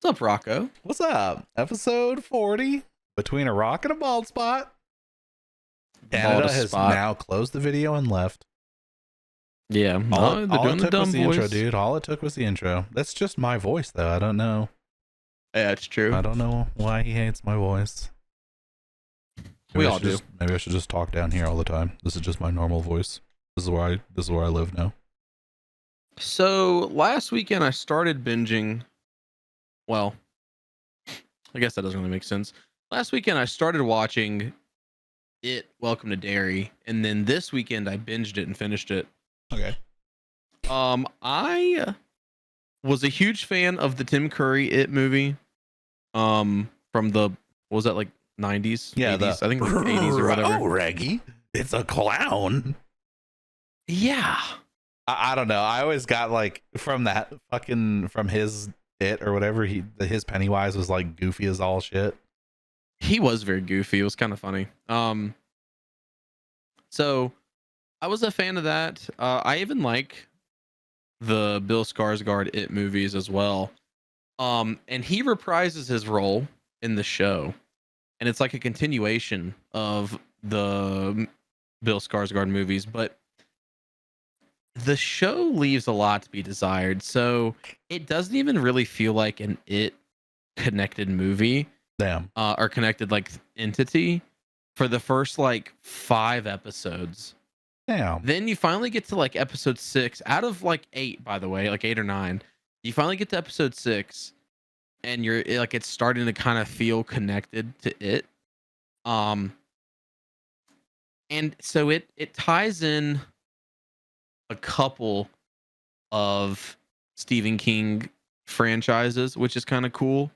What's up, Rocco? What's up? Episode 40, Between a Rock and a Bald Spot. The Canada baldest has spot. now closed the video and left. Yeah, no, they're All doing it the took was dumb the intro, voice. dude. All it took was the intro. That's just my voice, though. I don't know. Yeah, it's true. I don't know why he hates my voice. We all do. Maybe I should just talk down here all the time. This is just my normal voice. This is where I live now. So last weekend I started binging. Well, I guess that doesn't really make sense. Last weekend I started watching it. Welcome to Derry, and then this weekend I binged it and finished it. Okay. I was a huge fan of the Tim Curry It movie. From the what was that, like 90s? Yeah, 80s? I think like 80s or whatever. Oh, Reggie, it's a clown. Yeah. I don't know. I always got like from his It or whatever. His Pennywise was like goofy as all shit. He was very goofy. It was kind of funny. So I was a fan of that. I even like the Bill Skarsgård It movies as well. And he reprises his role in the show, and it's like a continuation of the Bill Skarsgård movies, but the show leaves a lot to be desired. So it doesn't even really feel like an It connected movie. Damn. Or connected like entity for the first like 5 episodes. Damn. Then you finally get to like episode 6 out of like 8, by the way, like 8 or 9. You finally get to episode 6 and you're like, it's starting to kind of feel connected to it. And so it ties in a couple of Stephen King franchises, which is kind of cool.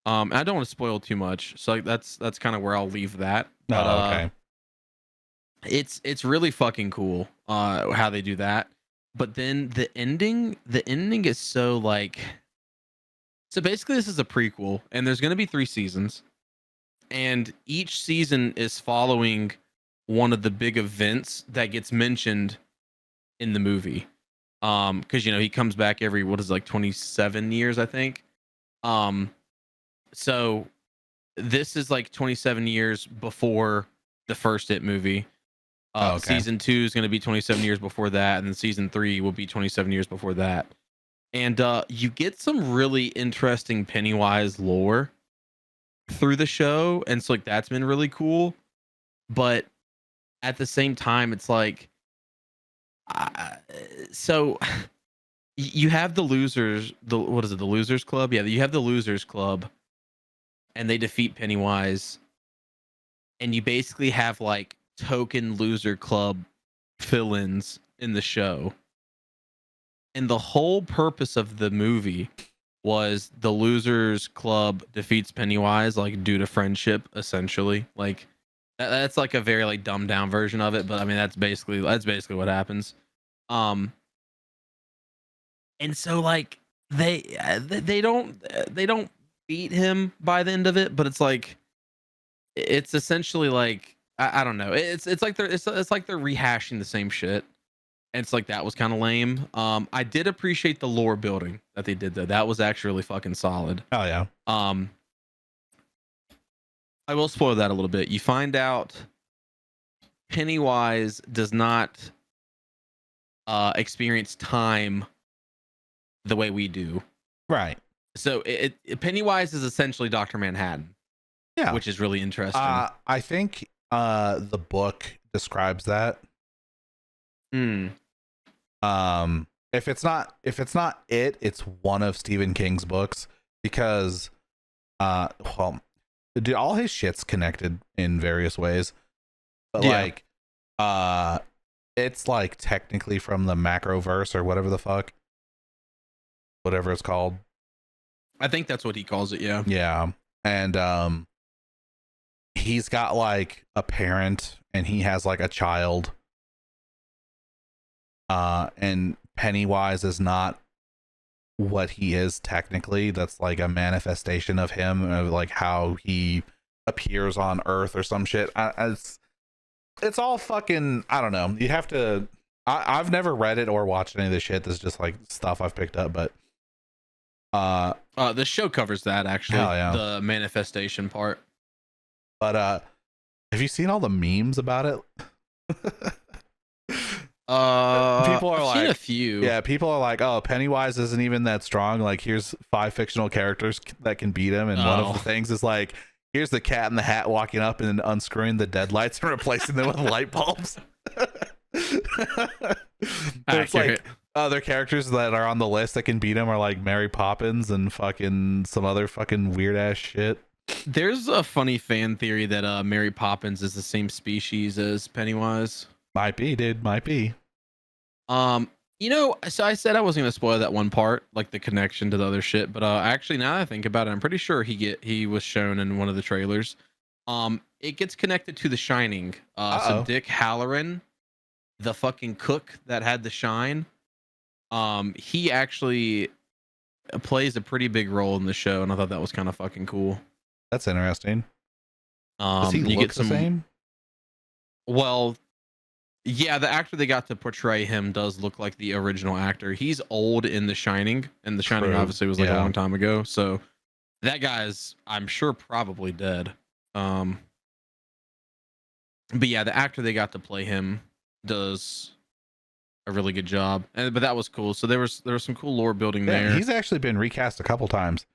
I don't want to spoil too much, so like that's kind of where I'll leave that. But, Okay. It's really fucking cool how they do that. But then the ending is so like, so basically this is a prequel, and there's going to be 3 seasons, and each season is following one of the big events that gets mentioned in the movie. Because he comes back every, what is it, like 27 years, I think. So this is like 27 years before the first It movie. Okay. Season 2 is going to be 27 years before that, and then season 3 will be 27 years before that. And you get some really interesting Pennywise lore through the show, and so like that's been really cool. But at the same time, it's like, so you have the losers. What is it? The Losers Club? Yeah, you have the Losers Club, and they defeat Pennywise, and you basically have like token Loser Club fill-ins in the show. And the whole purpose of the movie was the Losers Club defeats Pennywise like due to friendship, essentially. Like that's like a very like dumbed down version of it, but I mean that's basically what happens. And so like they don't beat him by the end of it, but it's like, it's essentially like, I don't know. It's like they're rehashing the same shit. And it's like, that was kind of lame. I did appreciate the lore building that they did though. That was actually really fucking solid. Oh yeah. I will spoil that a little bit. You find out Pennywise does not experience time the way we do. Right. So Pennywise is essentially Dr. Manhattan. Yeah. Which is really interesting. I think the book describes that. If it's not it's one of Stephen King's books, because well, dude, all his shit's connected in various ways. But like it's like technically from the Macroverse or whatever the fuck. Whatever it's called. I think that's what he calls it, yeah. Yeah. And he's got like a parent and he has like a child. And Pennywise is not what he is technically. That's like a manifestation of him, of like how he appears on Earth or some shit. It's all fucking, I don't know. You have to, I've never read it or watched any of this shit. This is just like stuff I've picked up, but The show covers that actually. Hell yeah. The manifestation part. But have you seen all the memes about it? People are I've like, seen a few. yeah, people are like, oh, Pennywise isn't even that strong. Like, here's 5 fictional characters that can beat him, and one of the things is like, here's the Cat in the Hat walking up and unscrewing the deadlights and replacing them with light bulbs. There's like other characters that are on the list that can beat him are like Mary Poppins and fucking some other fucking weird ass shit. There's a funny fan theory that Mary Poppins is the same species as Pennywise. Might be, dude. Might be. So I said I wasn't gonna spoil that one part, like the connection to the other shit. But actually, now that I think about it, I'm pretty sure he was shown in one of the trailers. It gets connected to The Shining. So Dick Halloran, the fucking cook that had the shine, he actually plays a pretty big role in the show, and I thought that was kind of fucking cool. That's interesting. Does he look the same? Well, yeah, the actor they got to portray him does look like the original actor. He's old in The Shining, and The Shining obviously was like a long time ago. So that guy's, I'm sure, probably dead. But yeah, the actor they got to play him does a really good job. But that was cool. So there was some cool lore building there. He's actually been recast a couple times.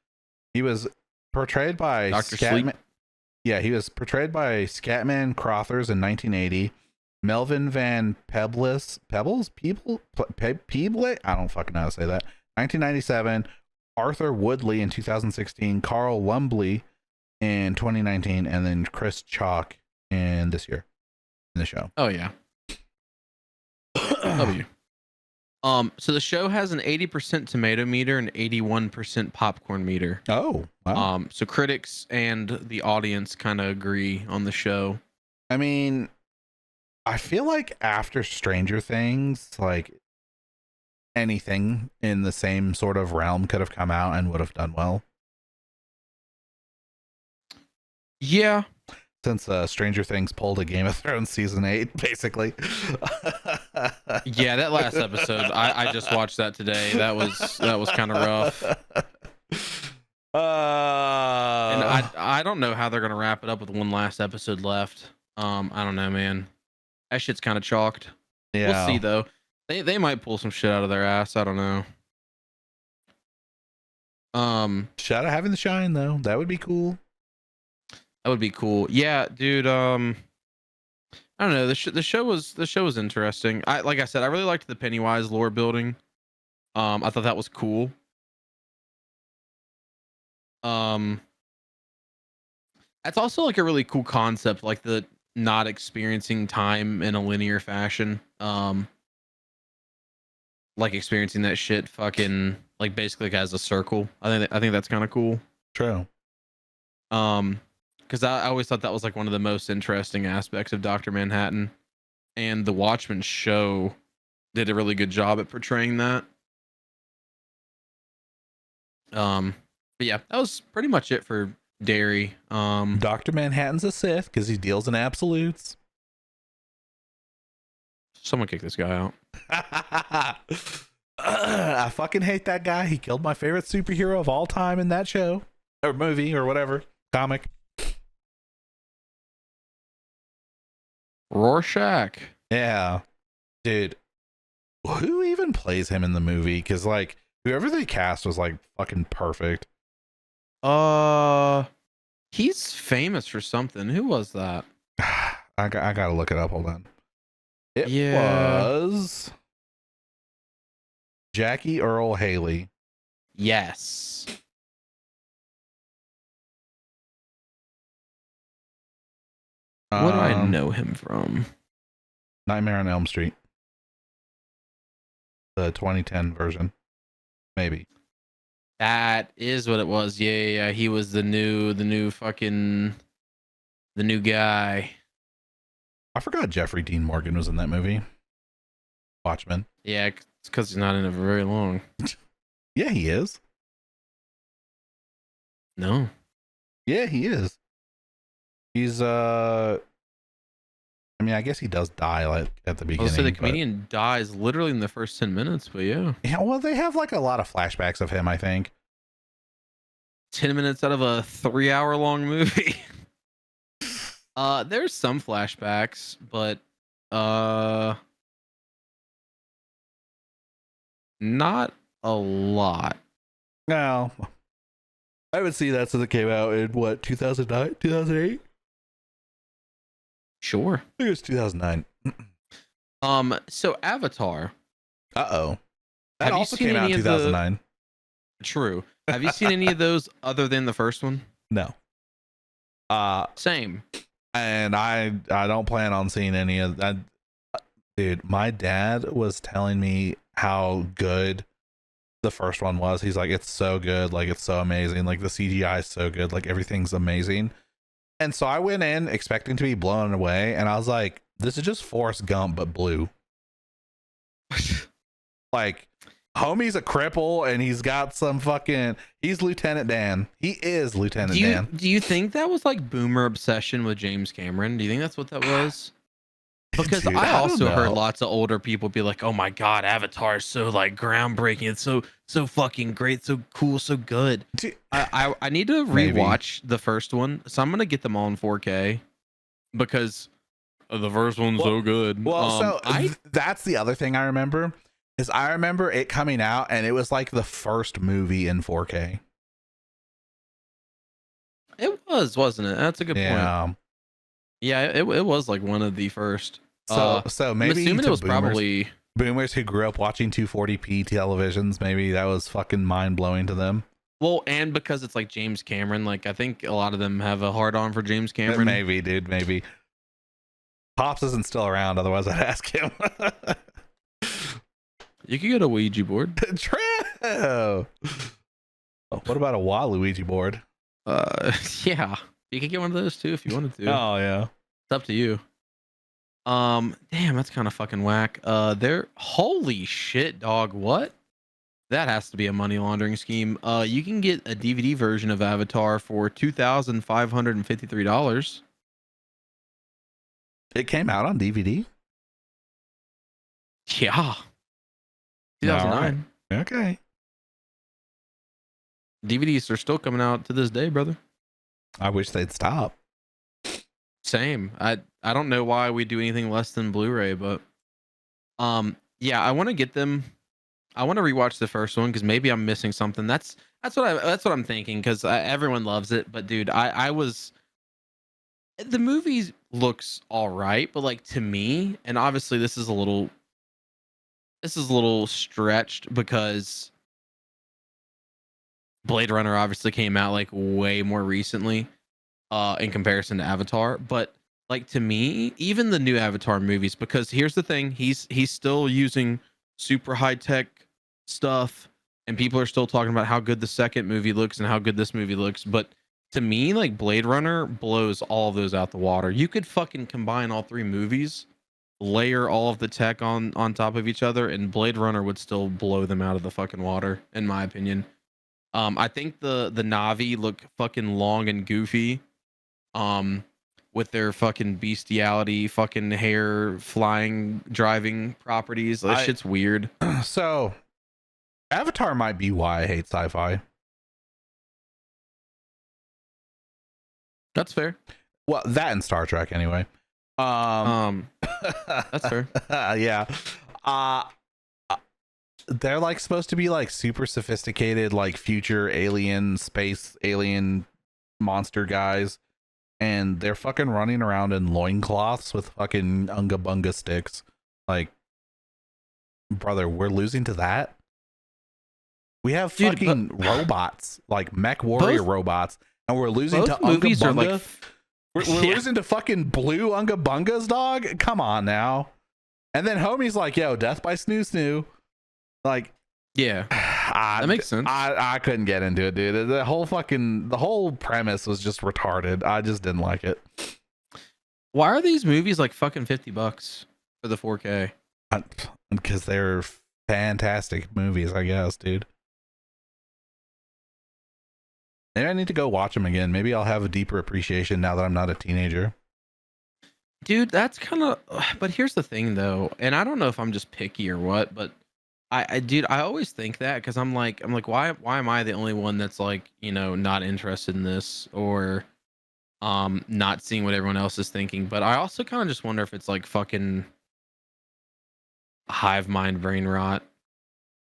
He was portrayed by Dr. Sleep. Yeah, he was portrayed by Scatman Crothers in 1980. Melvin Van Peebles, I don't fucking know how to say that. 1997. Arthur Woodley in 2016. Carl Lumbly in 2019, and then Chris Chalk in this year in the show. Oh yeah. W. So the show has an 80% tomato meter and 81% popcorn meter. Oh, wow. So critics and the audience kind of agree on the show. I mean, I feel like after Stranger Things, like anything in the same sort of realm could have come out and would have done well. Yeah. Since Stranger Things pulled a Game of Thrones season 8, basically. Yeah, that last episode, I just watched that today. That was kind of rough. And I don't know how they're gonna wrap it up with one last episode left. I don't know, man. That shit's kind of chalked. Yeah. We'll see though. They might pull some shit out of their ass. I don't know. Shout out having the shine though. That would be cool. That would be cool. Yeah, dude. I don't know. The show was interesting. Like I said, I really liked the Pennywise lore building. I thought that was cool. That's also like a really cool concept, like the not experiencing time in a linear fashion. Like experiencing that shit fucking like basically like as a circle. I think that's kind of cool. True. Because I always thought that was like one of the most interesting aspects of Dr. Manhattan, and the Watchmen show did a really good job at portraying that. But yeah, that was pretty much it for Derry. Dr. Manhattan's a Sith because he deals in absolutes. Someone kick this guy out. I fucking hate that guy. He killed my favorite superhero of all time in that show or movie or whatever comic. Rorschach. Yeah, dude. Who even plays him in the movie? Because like whoever they cast was like fucking perfect. He's famous for something. Who was that? I gotta look it up. Hold on. It was Jackie Earle Haley. Yes. What do I know him from? Nightmare on Elm Street. The 2010 version. Maybe. That is what it was. Yeah. He was the new guy. I forgot Jeffrey Dean Morgan was in that movie. Watchmen. Yeah, it's because he's not in it for very long. Yeah, he is. No. Yeah, he is. He's I mean, I guess he does die like at the beginning. So the comedian dies literally in the first 10 minutes, but yeah. Yeah, well, they have like a lot of flashbacks of him, I think. 10 minutes out of a 3-hour long movie. There's some flashbacks, but not a lot. No, I would see that since it came out in what 2009, 2008. Sure. I think it was 2009. So Avatar. That Have you also seen came out any in of the 2009. True. Have you seen any of those other than the first one? No. Same. And I don't plan on seeing any of that. Dude, my dad was telling me how good the first one was. He's like, it's so good, like it's so amazing, like the CGI is so good, like everything's amazing. And so I went in expecting to be blown away, and I was like, this is just Forrest Gump but blue. Like, homie's a cripple and he's got some fucking, he's Lieutenant Dan. He is Lieutenant Dan. Do you think that was like boomer obsession with James Cameron? Do you think that's what that was? Because Dude, I don't also know. heard lots of older people be like, "Oh my god, Avatar is so like groundbreaking. It's so fucking great, so cool, so good." Dude, I need to Maybe. rewatch the first one, so I'm gonna get them all in 4K because the first one's so good. Well, that's the other thing I remember is I remember it coming out and it was like the first movie in 4K. It was, wasn't it? That's a good point. Yeah. Yeah, it was like one of the first. So I'm maybe assuming to it was probably boomers who grew up watching 240p televisions, maybe that was fucking mind blowing to them. well, and because it's like James Cameron, like I think a lot of them have a hard on for James Cameron. Maybe, dude, maybe. Pops isn't still around, otherwise I'd ask him. You could get a Ouija board. True. Oh, what about a Waluigi board? Yeah, you could get one of those too if you wanted to. Oh yeah. It's up to you. Damn, that's kind of fucking whack. Holy shit, dog. What? That has to be a money laundering scheme. You can get a DVD version of Avatar for $2,553. It came out on DVD? Yeah. 2009. Right. Okay. DVDs are still coming out to this day, brother. I wish they'd stop. Same. I don't know why we do anything less than Blu-ray, but yeah, I want to get them. I want to rewatch the first one because maybe I'm missing something. That's what I'm thinking because everyone loves it. But dude, I was the movie looks all right, but like to me, and obviously this is a little stretched because Blade Runner obviously came out like way more recently in comparison to Avatar, but like to me, even the new Avatar movies, because here's the thing, he's still using super high tech stuff and people are still talking about how good the second movie looks and how good this movie looks, but to me, like Blade Runner blows all of those out the water. You could fucking combine all three movies, layer all of the tech on top of each other, and Blade Runner would still blow them out of the fucking water, in my opinion. I think the Na'vi look fucking long and goofy, with their fucking bestiality, fucking hair, flying, driving properties. That shit's weird. So, Avatar might be why I hate sci-fi. That's fair. Well, that and Star Trek, anyway. That's fair. Yeah. They're like supposed to be like super sophisticated, like future space alien monster guys, and they're fucking running around in loincloths with fucking unga bunga sticks. Like, brother, we're losing to that. We have fucking robots, like mech warrior robots, and we're losing to unga bunga. Like, we're losing to fucking blue unga bungas, dog. Come on now. And then homie's like, yo, death by snoo snoo. Like, yeah, that makes sense. I couldn't get into it, dude. The whole premise was just retarded. I just didn't like it. Why are these movies like fucking $50 for the 4K? Because they're fantastic movies, I guess, dude. Maybe I need to go watch them again. Maybe I'll have a deeper appreciation now that I'm not a teenager. Dude, that's kind of. But here's the thing, though, and I don't know if I'm just picky or what, but dude, I always think that because I'm like, why am I the only one that's like, not interested in this or not seeing what everyone else is thinking? But I also kind of just wonder if it's like fucking hive mind brain rot.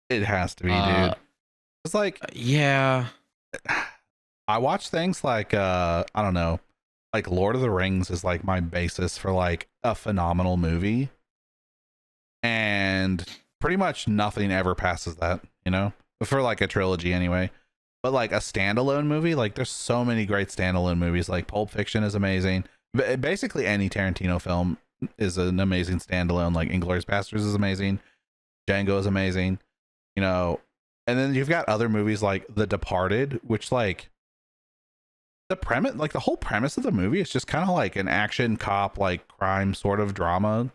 It has to be, Uh, dude. It's like yeah, I watch things like I don't know, like Lord of the Rings is like my basis for like a phenomenal movie, and pretty much nothing ever passes that, for like a trilogy anyway. But like a standalone movie, like there's so many great standalone movies. Like Pulp Fiction is amazing. Basically any Tarantino film is an amazing standalone. Like Inglourious Basterds is amazing. Django is amazing. You know, and then you've got other movies like The Departed, which like the whole premise of the movie is just kind of like an action cop, like crime sort of drama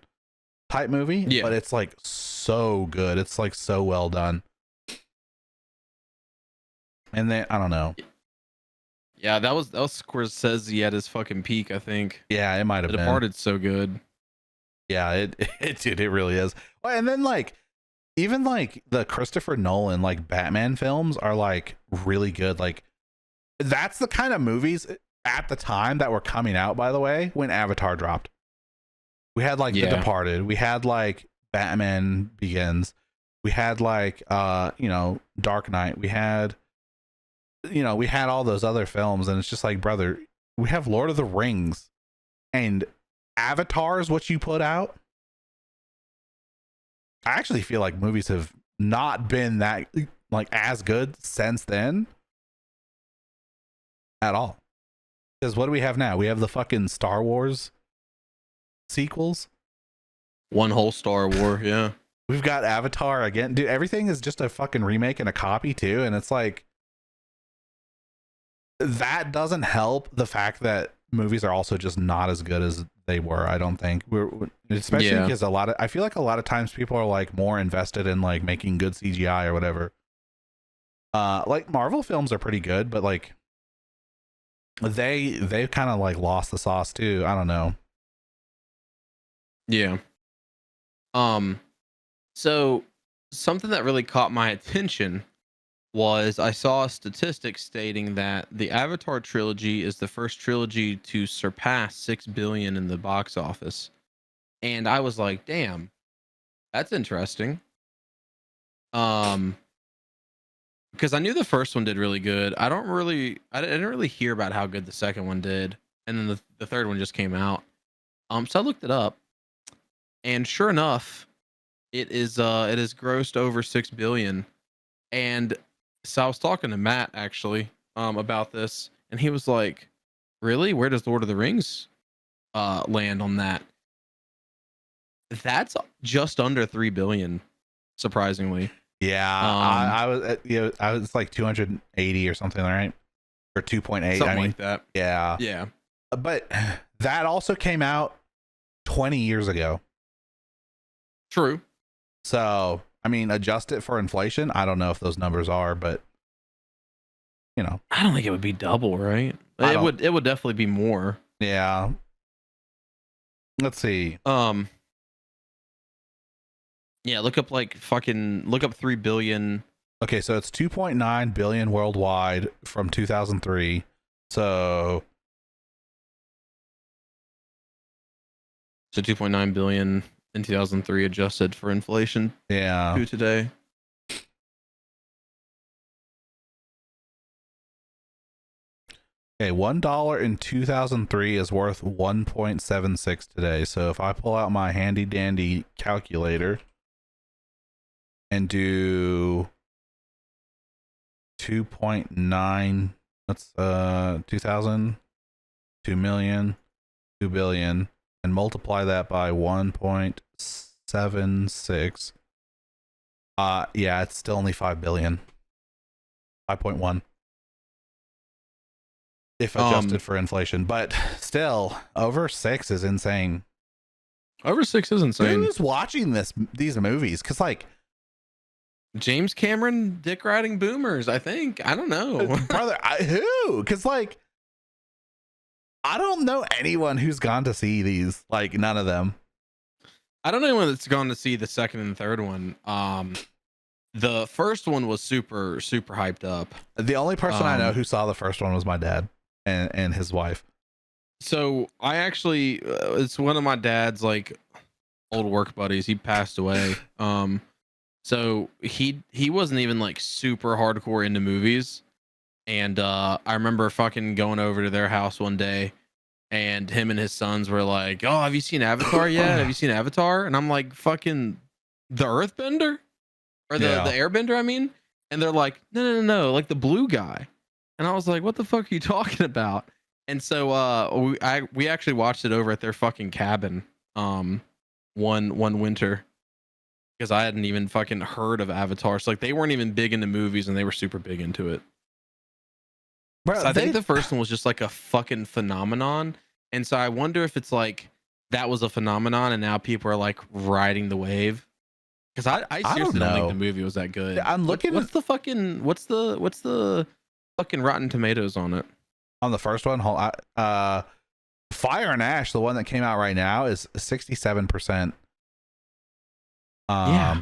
type movie, yeah, but it's like so good. It's like so well done. And then I don't know. yeah. That was Scorsese at his fucking peak. I think Yeah, it might have The been. Departed's so good. Yeah, dude, it really is. Well, and then like even like the Christopher Nolan like Batman films are like really good. Like that's the kind of movies at the time that were coming out, by the way, when Avatar dropped. We had like The Yeah, Departed, we had like Batman Begins, we had like Dark Knight, we had all those other films, and it's just like, brother, we have Lord of the Rings and Avatar is what you put out. I actually feel like movies have not been that like as good since then at all. Because what do we have now? We have the fucking Star Wars sequels. one whole Star War. Yeah, We've got Avatar again. Dude, everything is just a fucking remake and a copy too. And it's like that doesn't help the fact that movies are also just not as good as they were. I don't think especially yeah, because I feel like a lot of times people are like more invested in like making good CGI or whatever. Like Marvel films are pretty good, but like they've kind of like lost the sauce too. I don't know. yeah. Um, so something that really caught my attention was I saw a statistic stating that the Avatar trilogy is the first trilogy to surpass 6 billion in the box office. And I was like, "Damn, that's interesting." Um because I knew the first one did really good. I didn't really hear about how good the second one did. And then the third one just came out. So I looked it up, and sure enough, it has grossed over 6 billion. And so I was talking to Matt actually about this, and he was like, "Really? Where does Lord of the Rings land on that?" That's just under 3 billion, surprisingly. Yeah, Um I was I was like 280 or something, right? Or 2.8. I Something mean, like that. yeah. Yeah. But that also came out 20 years ago. True. So, I mean, adjust it for inflation. I don't know if those numbers are, but I don't think it would be double, right? I don't. It would definitely be more. Yeah. Let's see. Um yeah, look up 3 billion. Okay, so it's 2.9 billion worldwide from 2003. So, So 2.9 billion in 2003 adjusted for inflation yeah. to today. Okay, $1 in 2003 is worth 1.76 today. So if I pull out my handy dandy calculator and do 2.9, that's 2000, 2 million, 2 billion, and multiply that by 1.76. Yeah, it's still only 5 billion. 5.1 if adjusted for inflation, but still over 6 is insane. Over 6 is insane. Who's watching these movies? Because like, James Cameron dick riding boomers, I think. I don't know. brother, who? Because like, I don't know anyone who's gone to see these. Like, none of them. I don't know anyone that's gone to see the second and third one. The first one was super super hyped up. The only person I know Um, who saw the first one was my dad and his wife. so I actually, it's one of my dad's like old work buddies. He passed away. So he wasn't even like super hardcore into movies. And I remember fucking going over to their house one day, and him and his sons were like, "Oh, have you seen Avatar yet? Have you seen Avatar?" And I'm like, "Fucking the Earthbender or the Yeah. Airbender, I mean." And they're like, "No, no, no, no, like the blue guy." And I was like, "What the fuck are you talking about?" And so we actually watched it over at their fucking cabin one winter, because I hadn't even fucking heard of Avatar. So like they weren't even big into movies, and they were super big into it. Bro, So I think the first one was just like a fucking phenomenon. And so I wonder if it's like that was a phenomenon and now people are like riding the wave. Because I I don't seriously don't think the know. movie was that good. I'm looking What's the fucking what's the fucking Rotten Tomatoes on it? on the first one. Fire and Ash, the one that came out right now, is 67%. Yeah.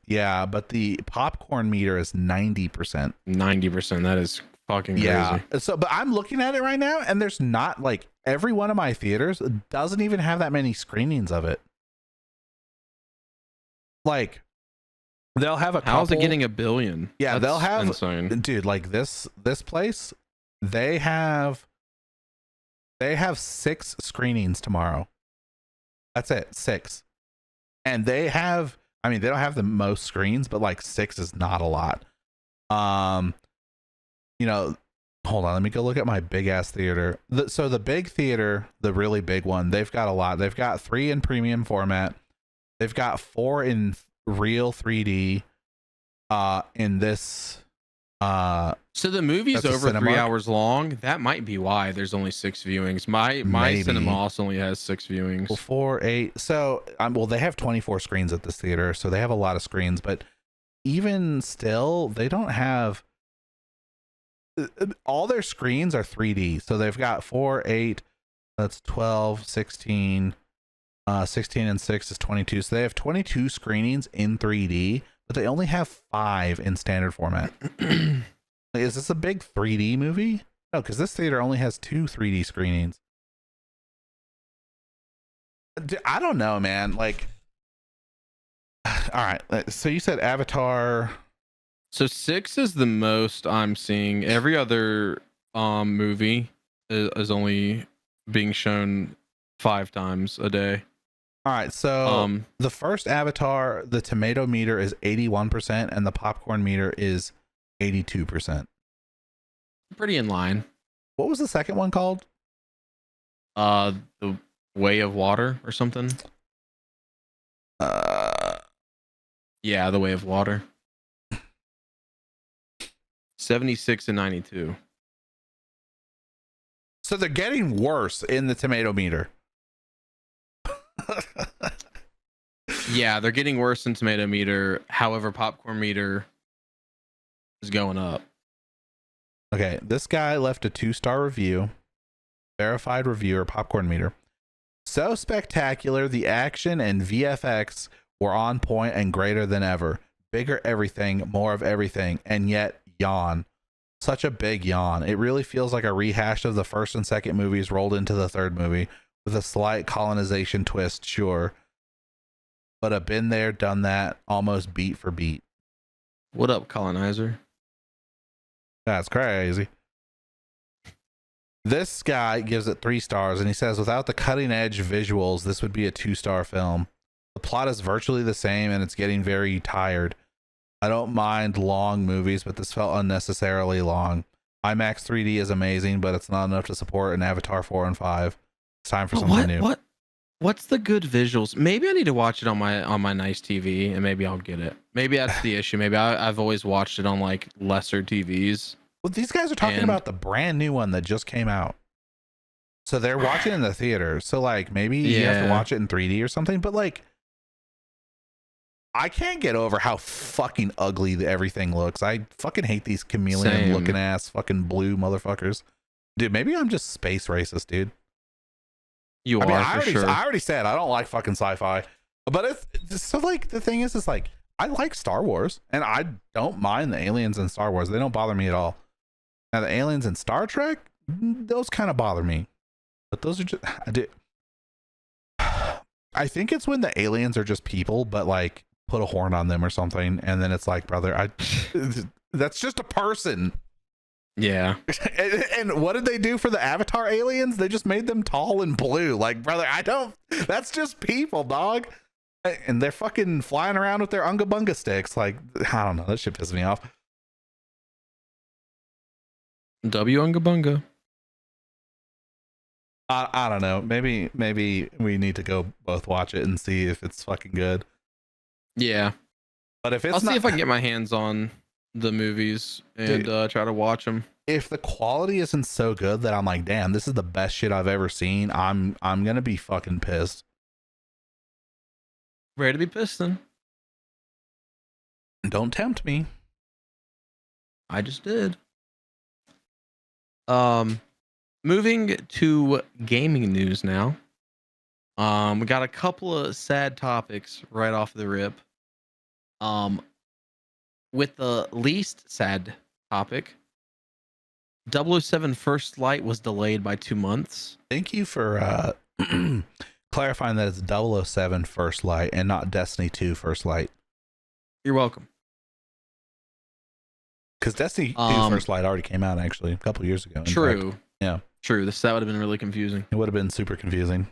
Yeah, but the popcorn meter is 90%. 90%. That is fucking crazy. Yeah. So, but I'm looking at it right now, and there's not like every one of my theaters doesn't even have that many screenings of it. Like, they'll have a couple. How's it getting a billion? Yeah, That's they'll have insane. Dude, like this place, they have 6 screenings tomorrow. That's it, 6. And they have, I mean, they don't have the most screens, but like 6 is not a lot. You know, hold on, let me go look at my big ass theater. So the big theater, the really big one, they've got a lot. They've got 3 in premium format. They've got 4 in real 3D. In this, So the movie's that's a over 3 Cinemark? hours long. That might be why there's only 6 viewings. My Maybe. cinema also only has 6 viewings. Well, 4, 8. So, well, they have 24 screens at this theater, so they have a lot of screens. But even still, they don't have all their screens are 3D. So they've got 4, 8. That's 12, 16. 16 and 6 is 22. So they have 22 screenings in 3D, but they only have 5 in standard format. Is this a big 3D movie? No, because this theater only has 2 3D screenings. I don't know, man. Like, all right. So you said Avatar. So 6 is the most I'm seeing. Every other movie is only being shown 5 times a day. All right. So the first Avatar, the tomato meter is 81%, and the popcorn meter is 82%. Pretty in line. What was the second one called? The Way of Water or something. Yeah, The Way of Water. 76 and 92. So they're getting worse in the tomato meter. Yeah, they're getting worse in tomato meter. However, popcorn meter is going up. Okay, this guy left a 2-star review. Verified reviewer, popcorn meter. So spectacular, the action and VFX were on point and greater than ever. Bigger everything, more of everything, and yet yawn. Such a big yawn. It really feels like a rehash of the first and second movies rolled into the third movie, with a slight colonization twist, sure. But a been there, done that, almost beat for beat. What up, colonizer? That's crazy. This guy gives it 3 stars, and he says, without the cutting edge visuals, this would be a 2-star film. The plot is virtually the same, and it's getting very tired. I don't mind long movies, but this felt unnecessarily long. IMAX 3D is amazing, but it's not enough to support an Avatar 4 and 5. It's time for something new. What's the good visuals? Maybe I need to watch it on my nice TV, and maybe I'll get it. Maybe that's the issue. Maybe I've always watched it on like lesser TVs. Well, these guys are talking about the brand new one that just came out. So they're watching in the theater. So like maybe you have to watch it in 3D or something. But like, I can't get over how fucking ugly everything looks. I fucking hate these chameleon looking ass fucking blue motherfuckers. Dude, maybe I'm just space racist, dude. I already said I don't like fucking sci-fi. But it's so like the thing is like I like Star Wars, and I don't mind the aliens in Star Wars. They don't bother me at all. Now the aliens in Star Trek, those kind of bother me. But those are just I think it's when the aliens are just people, but like put a horn on them or something, and then it's like, brother, that's just a person. Yeah. And what did they do for the Avatar aliens? They just made them tall and blue. Like, brother, that's just people, dog. And they're fucking flying around with their unga bunga sticks. Like, I don't know. That shit pisses me off. W Unga Bunga. I don't know. Maybe we need to go both watch it and see if it's fucking good. Yeah. But if it's I'll see if I can get my hands on the movies and try to watch them. If the quality isn't so good that I'm like, damn, this is the best shit I've ever seen, I'm gonna be fucking pissed. Ready to be pissed then. Don't tempt me. I just did. Moving to gaming news now. We got a couple of sad topics right off the rip. With the least sad topic, 007 First Light was delayed by 2 months. Thank you for clarifying that it's 007 First Light and not Destiny 2 First Light. You're welcome. Because Destiny 2 First Light already came out actually a couple years ago. True. Fact. Yeah. True. That would have been really confusing. It would have been super confusing.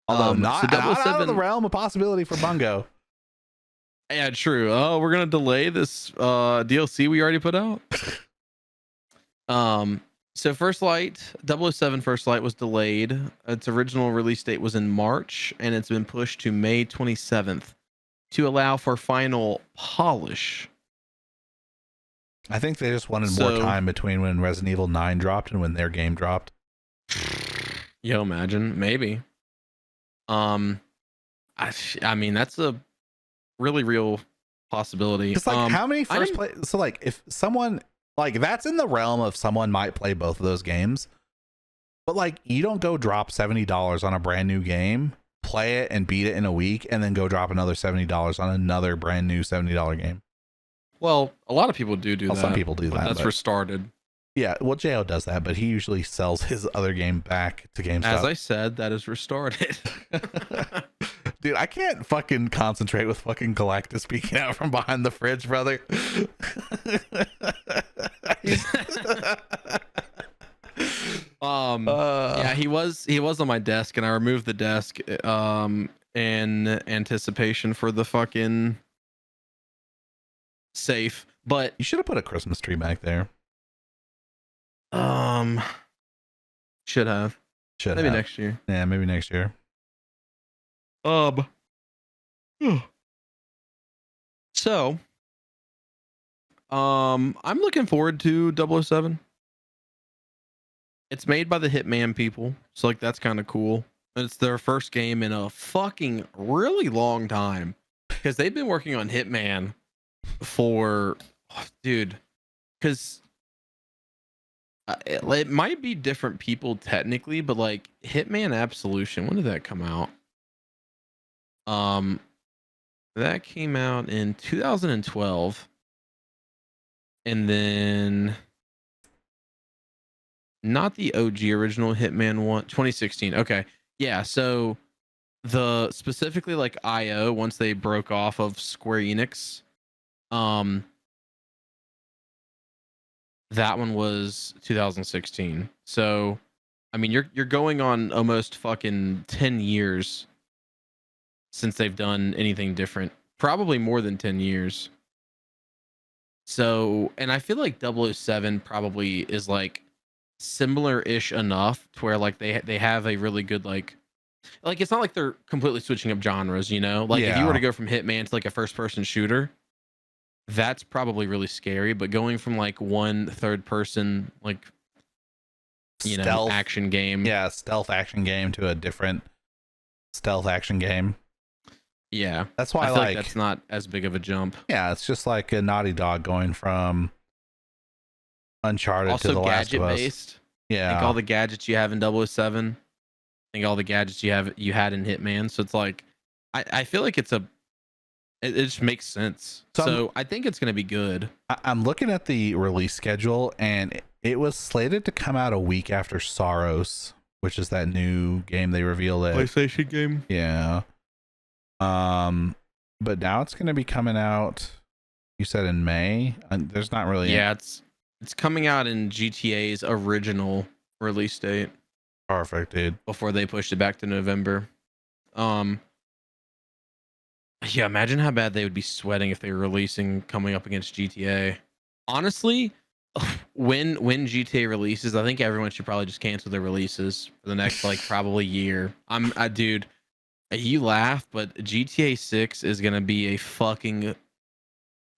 Although not out of the realm of possibility for Bungo. Yeah, true. Oh, we're gonna delay this DLC we already put out. So First Light, 007 First Light was delayed. Its original release date was in March, and it's been pushed to May 27th to allow for final polish. I think they just wanted more time between when Resident Evil 9 dropped and when their game dropped. Yo, imagine. Maybe. I mean, that's a really real possibility. It's like how many first play? So like if someone like that's in the realm of someone might play both of those games, but like you don't go drop $70 on a brand new game, play it and beat it in a week, and then go drop another $70 on another brand new $70 game. Well, a lot of people do that. Some people do that. That's restarted. Yeah, well, Jo does that, but he usually sells his other game back to GameStop. As I said, that is restarted. Dude, I can't fucking concentrate with fucking Galactus speaking out from behind the fridge, brother. Yeah, he was on my desk, and I removed the desk in anticipation for the fucking safe. But you should have put a Christmas tree back there. Should have. Maybe next year. Yeah, maybe next year. So, I'm looking forward to 007. It's made by the Hitman people, so like that's kind of cool. It's their first game in a fucking really long time because they've been working on Hitman for, dude, because it might be different people technically, but like Hitman Absolution, when did that come out? That came out in 2012, and then not the OG original Hitman one, 2016. Okay, yeah. So the specifically like IO, once they broke off of Square Enix, that one was 2016. So, I mean, you're going on almost fucking 10 years since they've done anything different. Probably more than 10 years. So, and I feel like 007 probably is like similar-ish enough to where like they have a really good like it's not like they're completely switching up genres, you know? Like if you were to go from Hitman to like a first-person shooter, that's probably really scary, but going from like one third person like stealth action game, stealth action game to a different stealth action game, that's why I feel like that's not as big of a jump. It's just like a Naughty Dog going from Uncharted also to The Last of Us. Based. Think all the gadgets you have in 007, think all the gadgets you had in Hitman, so it's like I feel like it's a It just makes sense. So I think it's gonna be good. I'm looking at the release schedule, and it was slated to come out a week after Sorrows, which is that new game they revealed at PlayStation game. Yeah. But now it's gonna be coming out. You said in May. There's not really. Yeah, it's coming out in GTA's original release date. Perfect, dude. Before they pushed it back to November. Yeah, imagine how bad they would be sweating if they were releasing coming up against GTA. Honestly, when GTA releases, I think everyone should probably just cancel their releases for the next like probably year. Dude, you laugh, but GTA 6 is gonna be a fucking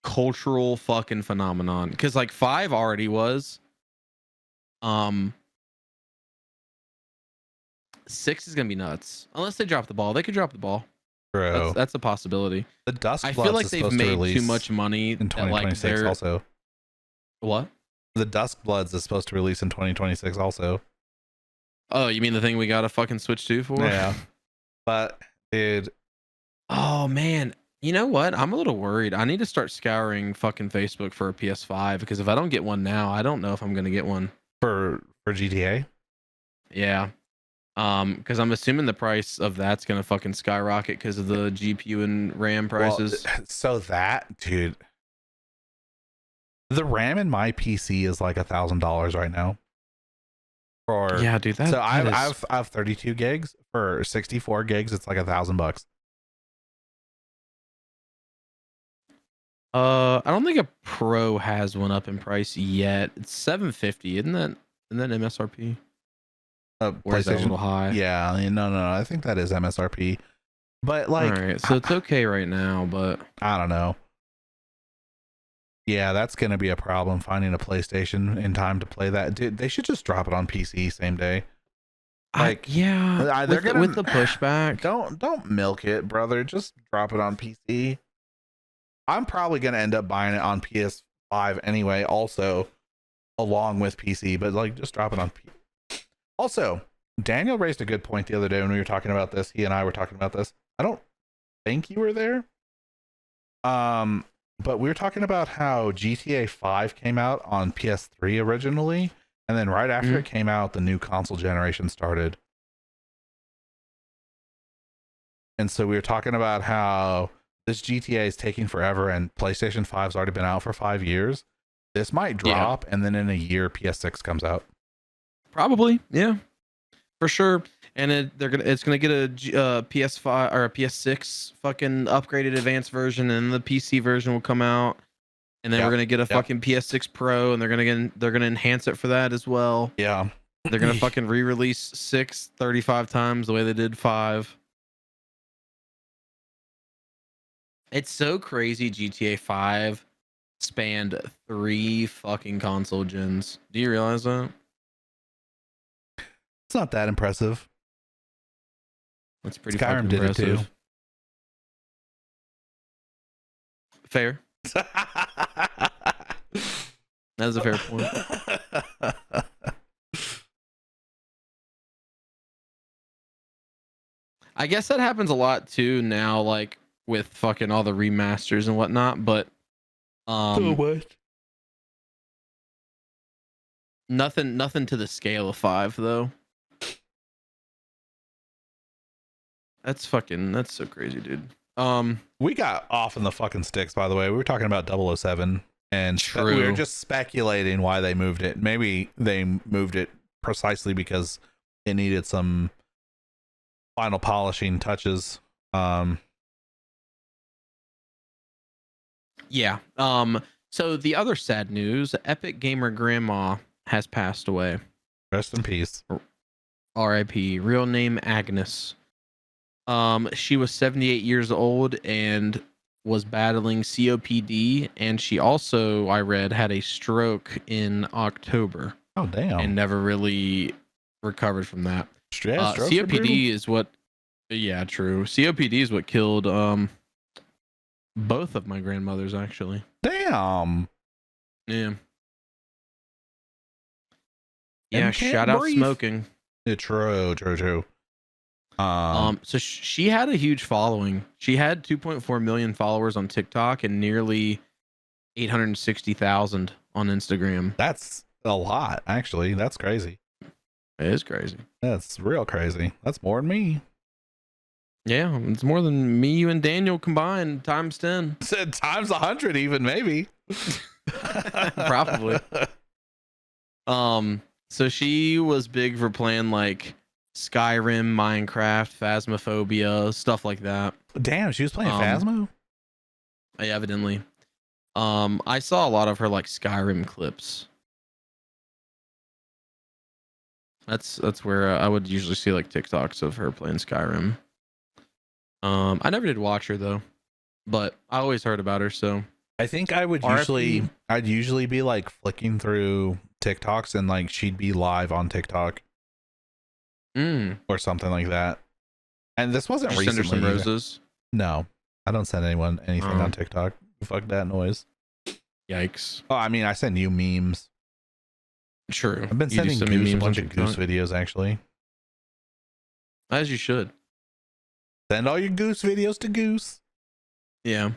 cultural fucking phenomenon. Because like 5 already was. 6 is gonna be nuts. Unless they drop the ball. They could drop the ball. Bro. That's a possibility. The Dusk I Bloods feel like is they've supposed to made release too much money in that like 2026 they're also. what? The Dusk Bloods is supposed to release in 2026 also. Oh, you mean the thing we got to fucking switch to for? Yeah. But dude, Oh man, you know what? I'm a little worried. I need to start scouring fucking Facebook for a PS5 because if I don't get one now, I don't know if I'm gonna get one. for GTA? Yeah. Because I'm assuming the price of that's gonna fucking skyrocket because of the GPU and RAM prices. Well, so that, dude, the RAM in my PC is like $1,000 right now. Yeah, dude. So I have 32 gigs. For 64 gigs, it's like $1,000. I don't think a Pro has one up in price yet. It's 750, isn't that MSRP? Or is that a little high? Yeah, no. I think that is MSRP. But like, all right, so it's okay right now, but I don't know. Yeah, that's gonna be a problem finding a PlayStation in time to play that. Dude, they should just drop it on PC same day. Like, yeah, with the pushback. Don't milk it, brother. Just drop it on PC. I'm probably gonna end up buying it on PS5 anyway, also along with PC. But like, just drop it on PC. Also, Daniel raised a good point the other day when we were talking about this. He and I were talking about this. I don't think you were there. But we were talking about how GTA 5 came out on PS3 originally, and then right after it came out, the new console generation started. And so we were talking about how this GTA is taking forever, and PlayStation 5's already been out for 5 years. This might drop, and then in a year, PS6 comes out. Probably, yeah, for sure. And it's gonna get a PS5 or a PS6 fucking upgraded advanced version, and the PC version will come out, and then we're gonna get a fucking PS6 Pro, and they're gonna enhance it for that as well. Yeah, they're gonna fucking re-release 6 35 times the way they did 5. It's so crazy. GTA 5 spanned 3 fucking console gens. Do you realize that? It's not that impressive. That's pretty Skyrim fucking did impressive. it too. Fair. That's a fair point. I guess that happens a lot too now, like with fucking all the remasters and whatnot, but what? Nothing to the scale of 5 though. That's so crazy, dude. We got off in the fucking sticks, by the way. We were talking about 007, and True. we were just speculating why they moved it. Maybe they moved it precisely because it needed some final polishing touches. Yeah. So the other sad news, Epic Gamer Grandma has passed away. Rest in peace. R.I.P. Real name Agnes. She was 78 years old and was battling COPD, and she also, I read, had a stroke in October. Oh damn! And never really recovered from that. Stress, COPD is what. Yeah, true. COPD is what killed both of my grandmothers, actually. Damn. Yeah. Yeah. Shout out smoking. Yeah, true. So she had a huge following. She had 2.4 million followers on TikTok and nearly 860,000 on Instagram. That's a lot, actually. That's crazy. It is crazy. That's real crazy. That's more than me. Yeah, it's more than me, you, and Daniel combined times 10. Said times 100 even, maybe. Probably. So she was big for playing like Skyrim, Minecraft, Phasmophobia, stuff like that. Damn, she was playing Phasmo? Evidently. I saw a lot of her like Skyrim clips. That's where I would usually see like TikToks of her playing Skyrim. I never did watch her though, but I always heard about her. So I think I'd usually be like flicking through TikToks and like she'd be live on TikTok or something like that. And this wasn't recently. Send her some roses. No, I don't send anyone anything on TikTok. Fuck that noise. Yikes. Oh, I mean, I send you memes. True. I've been sending Goose a bunch of Goose videos actually. As you should. Send all your Goose videos to Goose. Yeah.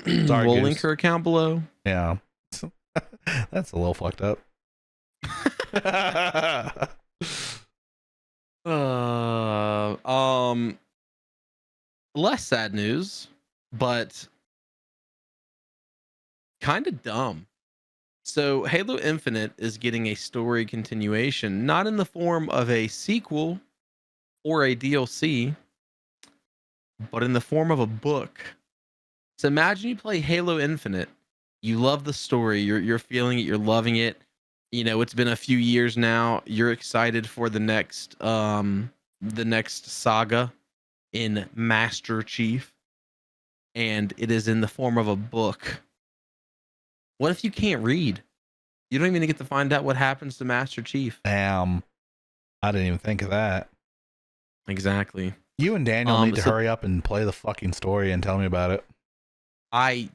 Sorry, we'll Goose. link her account below. Yeah. That's a little fucked up. Less sad news, but kind of dumb. So Halo Infinite is getting a story continuation, not in the form of a sequel or a DLC, but in the form of a book. So imagine you play Halo Infinite, you love the story, you're feeling it, you're loving it. You know, it's been a few years now. You're excited for the next saga in Master Chief, and it is in the form of a book. What if you can't read? You don't even get to find out what happens to Master Chief. Damn. I didn't even think of that. Exactly. You and Daniel need to hurry up and play the fucking story and tell me about it. I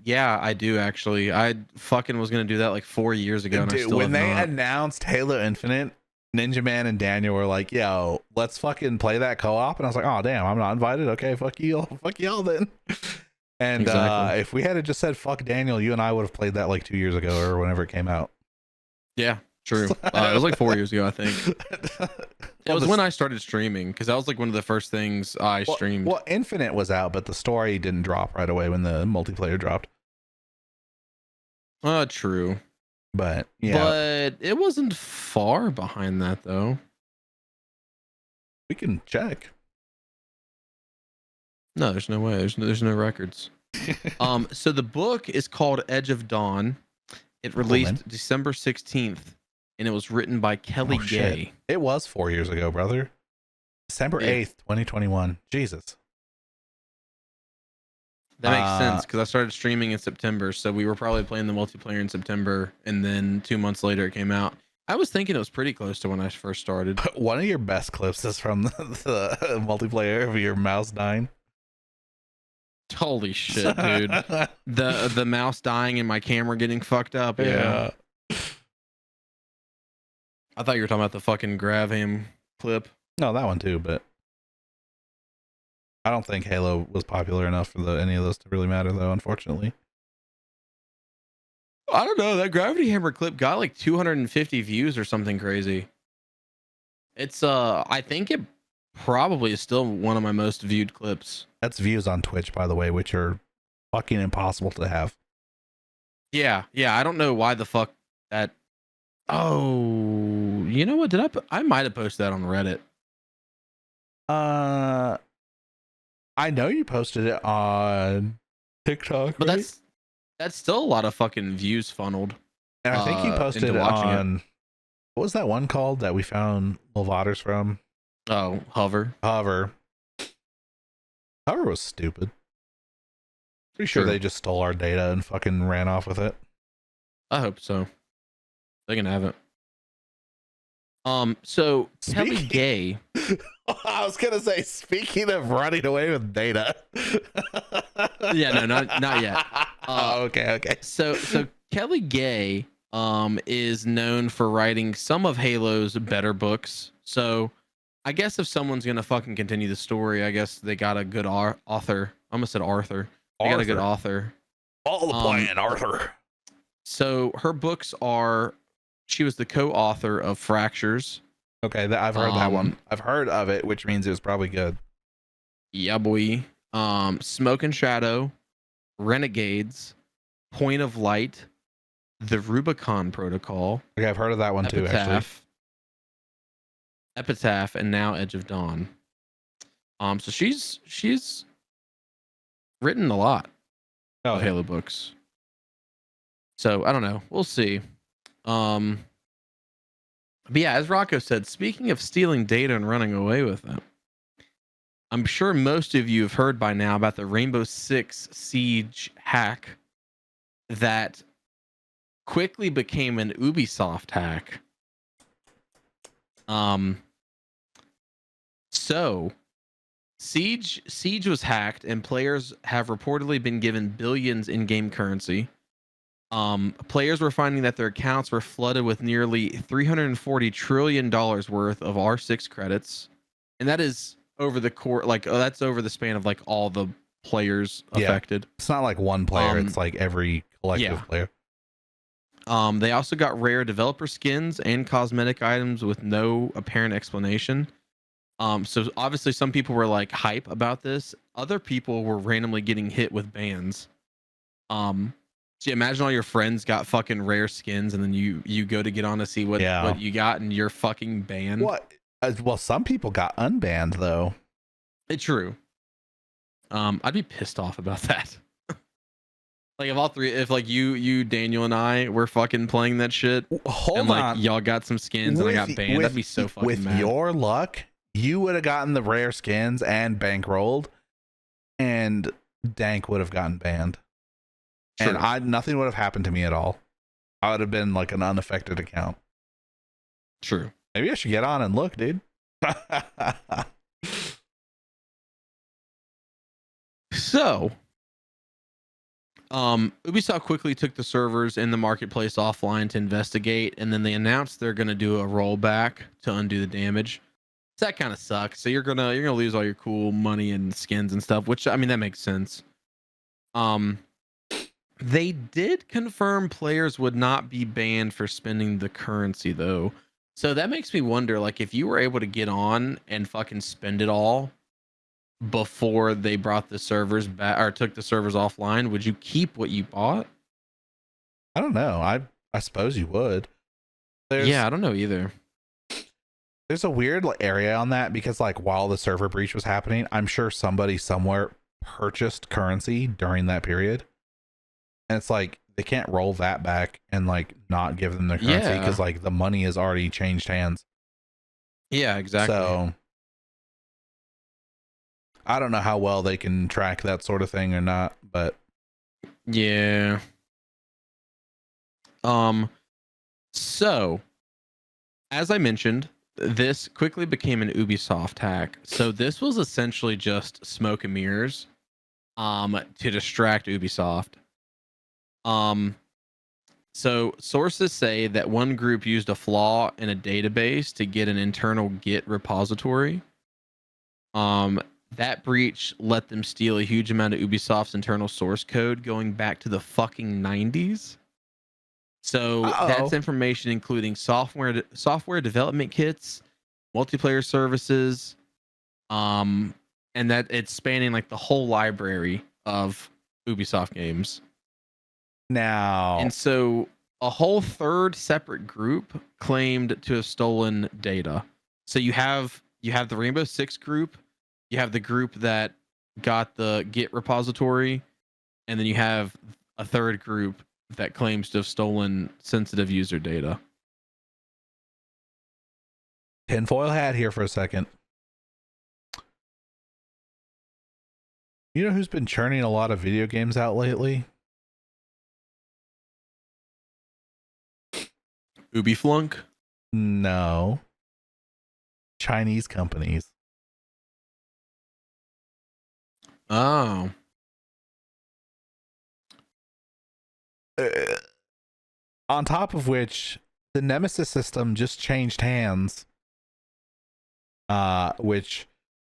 do actually. I fucking was gonna do that like 4 years ago. And Dude, I still when have they not. announced Halo Infinite, Ninjaman and Daniel were like, "Yo, let's fucking play that co-op." And I was like, "Oh damn, I'm not invited. Okay, fuck y'all then." And Exactly. if we had just said "fuck Daniel," you and I would have played that like 2 years ago or whenever it came out. Yeah, true. It was like 4 years ago, I think. It was when I started streaming, because that was like one of the first things I streamed. Well, Infinite was out, but the story didn't drop right away when the multiplayer dropped. True. But yeah, but it wasn't far behind that though. We can check. No, there's no way. There's no records. So the book is called Edge of Dawn. It released December 16th, and it was written by Kelly Gay. Shit. It was 4 years ago, brother. December 8th, 2021. Jesus. That makes sense, because I started streaming in September, so we were probably playing the multiplayer in September, and then 2 months later it came out. I was thinking it was pretty close to when I first started. One of your best clips is from the multiplayer of your mouse dying. Holy shit, dude. The mouse dying and my camera getting fucked up. Yeah. I thought you were talking about the fucking Gravham clip. No, that one too, but I don't think Halo was popular enough for any of those to really matter, though, unfortunately. I don't know. That Gravity Hammer clip got like 250 views or something crazy. It's I think it probably is still one of my most viewed clips. That's views on Twitch, by the way, which are fucking impossible to have. Yeah. I don't know why the fuck that. Oh, you know what? I might have posted that on Reddit. I know you posted it on TikTok, but right? that's still a lot of fucking views funneled. And I think you posted it on what was that one called that we found Lovaters from? Oh, Hover. Hover was stupid. Pretty sure they just stole our data and fucking ran off with it. I hope so. They can have it. So Kelly Gay. I was gonna say, speaking of running away with data. Yeah, no, not yet. Okay. So Kelly Gay is known for writing some of Halo's better books. So I guess if someone's gonna fucking continue the story, I guess they got a good author. I almost said Arthur. They got a good Arthur. author. Follow the Um, plan, Arthur. so her books are. She was the co-author of Fractures. Okay, I've heard that one. I've heard of it, which means it was probably good. Yeah, boy. Smoke and Shadow, Renegades, Point of Light, The Rubicon Protocol, Okay, I've heard of that one too, actually. Epitaph, and now Edge of Dawn. So she's written a lot Oh, of yeah. Halo books. So I don't know. We'll see. But yeah, as Rocco said, speaking of stealing data and running away with it, I'm sure most of you have heard by now about the Rainbow Six Siege hack that quickly became an Ubisoft hack. So Siege was hacked, and players have reportedly been given billions in game currency. Players were finding that their accounts were flooded with nearly $340 trillion worth of R6 credits, and that is over the court, like that's over the span of like all the players affected. It's not like one player; it's like every collective player. They also got rare developer skins and cosmetic items with no apparent explanation. So obviously some people were like hype about this. Other people were randomly getting hit with bans. So you imagine all your friends got fucking rare skins, and then you go to get on to see what you got, and you're fucking banned. What? Well, some people got unbanned though. It's true. I'd be pissed off about that. Like if all three, if like you, Daniel, and I were fucking playing that shit, Hold and on, like y'all got some skins and I got banned, I'd be so fucking with mad. your luck, you would have gotten the rare skins and bankrolled, and Dank would have gotten banned. True. And nothing would have happened to me at all. I would have been like an unaffected account. True. Maybe I should get on and look, dude. So, Ubisoft quickly took the servers in the marketplace offline to investigate, and then they announced they're going to do a rollback to undo the damage. So that kind of sucks. So you're gonna lose all your cool money and skins and stuff, which I mean that makes sense. They did confirm players would not be banned for spending the currency though. So that makes me wonder, like, if you were able to get on and fucking spend it all before they brought the servers back or took the servers offline, would you keep what you bought? I don't know. I suppose you would. Yeah, I don't know either. There's a weird area on that because like while the server breach was happening, I'm sure somebody somewhere purchased currency during that period. And it's like they can't roll that back and like not give them their currency because like the money has already changed hands. Yeah, exactly. So I don't know how well they can track that sort of thing or not, but yeah. So as I mentioned, this quickly became an Ubisoft hack. So this was essentially just smoke and mirrors to distract Ubisoft. So sources say that one group used a flaw in a database to get an internal Git repository. That breach let them steal a huge amount of Ubisoft's internal source code going back to the fucking 90s. So that's information including software development kits, multiplayer services, and that it's spanning like the whole library of Ubisoft games. Now, and so a whole third separate group claimed to have stolen data. So you have the Rainbow Six group, you have the group that got the Git repository, and then you have a third group that claims to have stolen sensitive user data. Tinfoil hat here for a second. You know who's been churning a lot of video games out lately? Ubiflunk? No. Chinese companies. Oh. On top of which, the Nemesis system just changed hands. which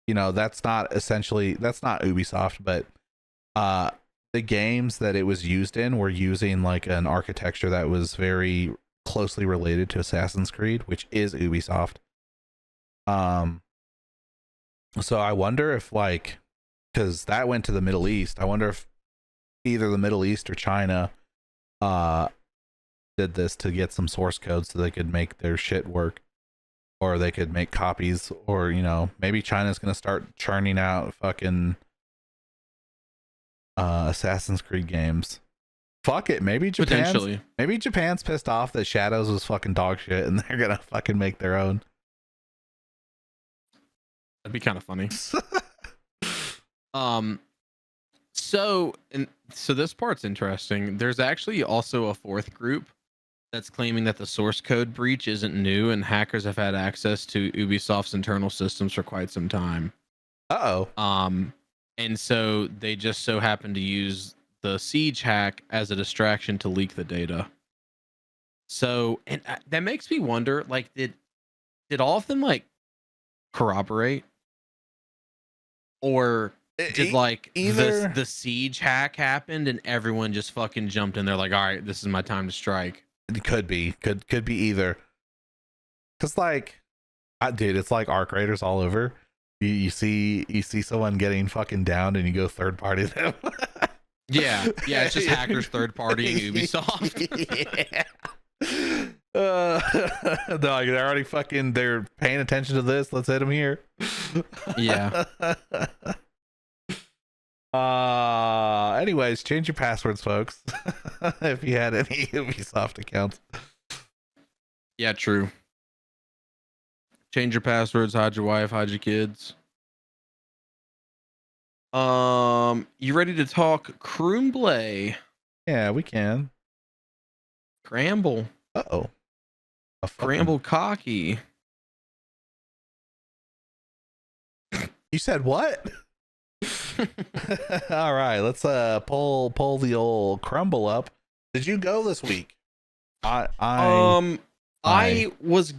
that's not Ubisoft, but the games that it was used in were using like an architecture that was very closely related to Assassin's Creed, which is Ubisoft. So I wonder if because that went to the Middle East, I wonder if either the Middle East or China did this to get some source code so they could make their shit work, or they could make copies, or maybe China's gonna start churning out fucking Assassin's Creed games. Fuck it, maybe Japan's pissed off that Shadows was fucking dog shit and they're gonna fucking make their own. That'd be kind of funny. So this part's interesting. There's actually also a fourth group that's claiming that the source code breach isn't new and hackers have had access to Ubisoft's internal systems for quite some time. And so they just so happen to use the Siege hack as a distraction to leak the data. So, and that makes me wonder, like, did all of them like corroborate, or did like either the Siege hack happened and everyone just fucking jumped in there like, all right, this is my time to strike? It could be either. Cause dude, it's like Arc Raiders all over. You see someone getting fucking downed and you go third party them. Yeah, it's just hackers third partying Ubisoft. Yeah. They're already fucking, they're paying attention to this. Let's hit them here. Yeah. Anyways, change your passwords, folks. If you had any Ubisoft accounts. Yeah, true. Change your passwords, hide your wife, hide your kids. You ready to talk Croomblay? Yeah, we can. Cramble. Uh-oh. Cramble cocky. You said what? All right, let's pull the old crumble up. Did you go this week? I was.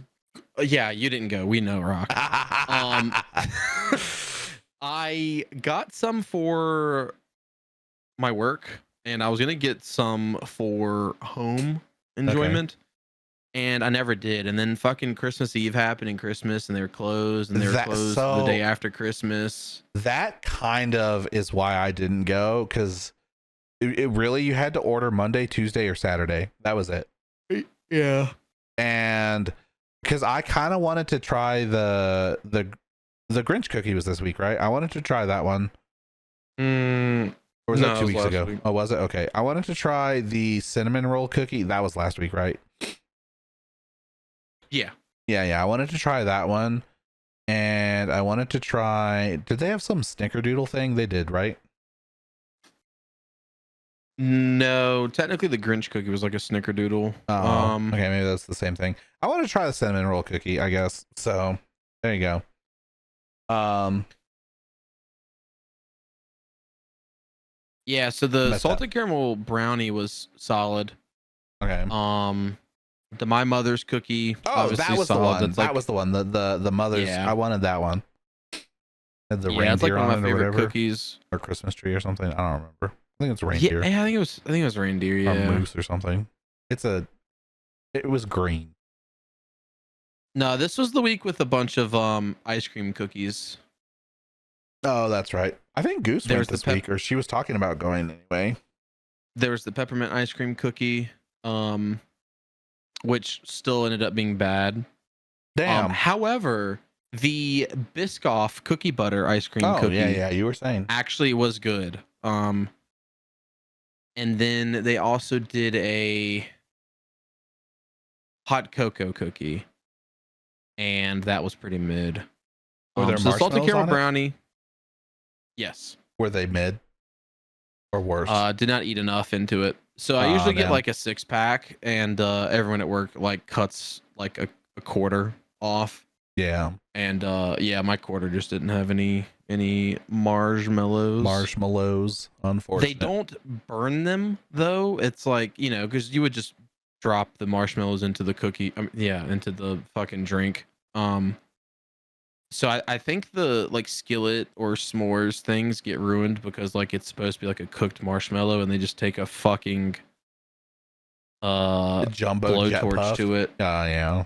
Yeah, you didn't go. We know, Rock. I got some for my work, and I was gonna get some for home enjoyment, and I never did. And then fucking Christmas Eve happened, and Christmas, and they were closed, and they were closed the day after Christmas. That kind of is why I didn't go, because it really, you had to order Monday, Tuesday, or Saturday. That was it. Yeah. And because I kind of wanted to try the Grinch cookie was this week, right? I wanted to try that one. Or was that 2 weeks ago? Oh, was it? Okay. I wanted to try the cinnamon roll cookie. That was last week, right? Yeah. I wanted to try that one. And I wanted to try, did they have some snickerdoodle thing? They did, right? No, technically the Grinch cookie was like a snickerdoodle. Okay, maybe that's the same thing. I want to try the cinnamon roll cookie, I guess. So there you go. Yeah, so the salted caramel brownie was solid. Okay. The My Mother's cookie. Oh, that was solid. the one. That's that was the one. The Mother's. Yeah. I wanted that one. Had the Yeah, it's like reindeer one of on my it or favorite whatever. cookies. Or Christmas tree or something. I don't remember. I think it's reindeer. Yeah, I think it was reindeer. Or Yeah, moose or something. It was green. No, this was the week with a bunch of ice cream cookies. Oh, that's right. I think Goose went this week, or she was talking about going anyway. There was the peppermint ice cream cookie, which still ended up being bad. Damn. However, the Biscoff cookie butter ice cream cookie. Yeah, you were saying actually was good. And then they also did a hot cocoa cookie, and that was pretty mid. Were there so the salted marshmallows caramel on it? brownie. Yes. Were they mid or worse? Did not eat enough into it. So I usually get like a 6-pack, and everyone at work like cuts like a quarter off. Yeah. And yeah, my quarter just didn't have any marshmallows. Marshmallows, unfortunately. They don't burn them though. It's like, because you would just drop the marshmallows into the cookie. Into the fucking drink. So I think the like skillet or s'mores things get ruined because like it's supposed to be like a cooked marshmallow and they just take a fucking The jumbo jet blowtorch puff. to it. Yeah.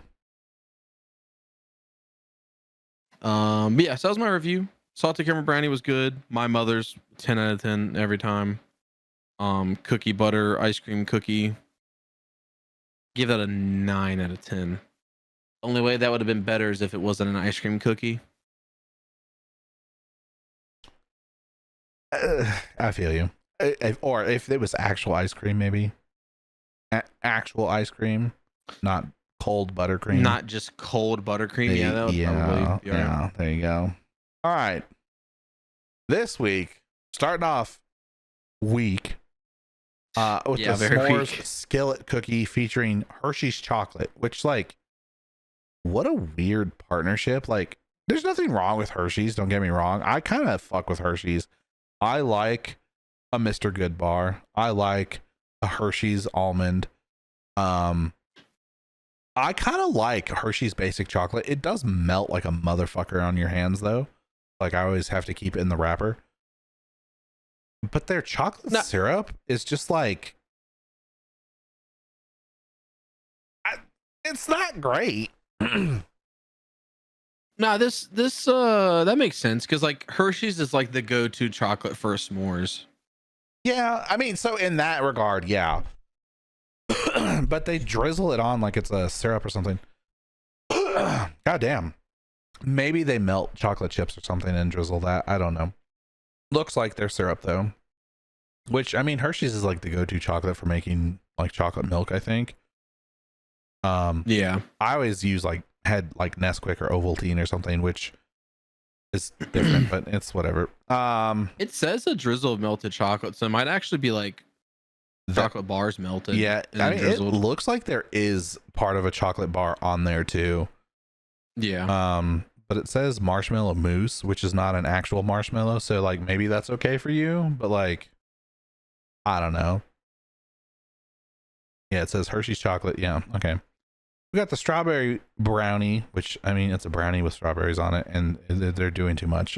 But yeah, so that was my review. Salted caramel brownie was good. My mother's 10 out of 10 every time. Cookie butter ice cream cookie. Give that a 9 out of 10. Only way that would have been better is if it wasn't an ice cream cookie. I feel you. Or if it was actual ice cream, maybe actual ice cream, not cold buttercream. Not just cold buttercream. Yeah, that would probably be all right. Yeah. There you go. All right. This week, starting off week, with the s'mores skillet cookie featuring Hershey's chocolate, which like, what a weird partnership. Like, there's nothing wrong with Hershey's. Don't get me wrong. I kind of fuck with Hershey's. I like a Mr. Good bar. I like a Hershey's almond. I kind of like Hershey's basic chocolate. It does melt like a motherfucker on your hands though. Like I always have to keep it in the wrapper. But their chocolate syrup is just like it's not great. Nah, this that makes sense because like Hershey's is like the go-to chocolate for s'mores. Yeah, I mean, so in that regard, yeah. But they drizzle it on like it's a syrup or something. God damn. Maybe they melt chocolate chips or something and drizzle that. I don't know. Looks like their syrup though. Which I mean, Hershey's is like the go-to chocolate for making like chocolate milk, I think. Yeah. I always use like Nesquik or Ovaltine or something, which is different, but it's whatever. It says a drizzle of melted chocolate, so it might actually be like chocolate bars melted. Yeah, I mean, it looks like there is part of a chocolate bar on there too. Yeah. But it says marshmallow mousse, which is not an actual marshmallow, so like maybe that's okay for you, but like I don't know. Yeah, it says Hershey's chocolate. Yeah, okay. We got the strawberry brownie, which I mean, it's a brownie with strawberries on it, and they're doing too much.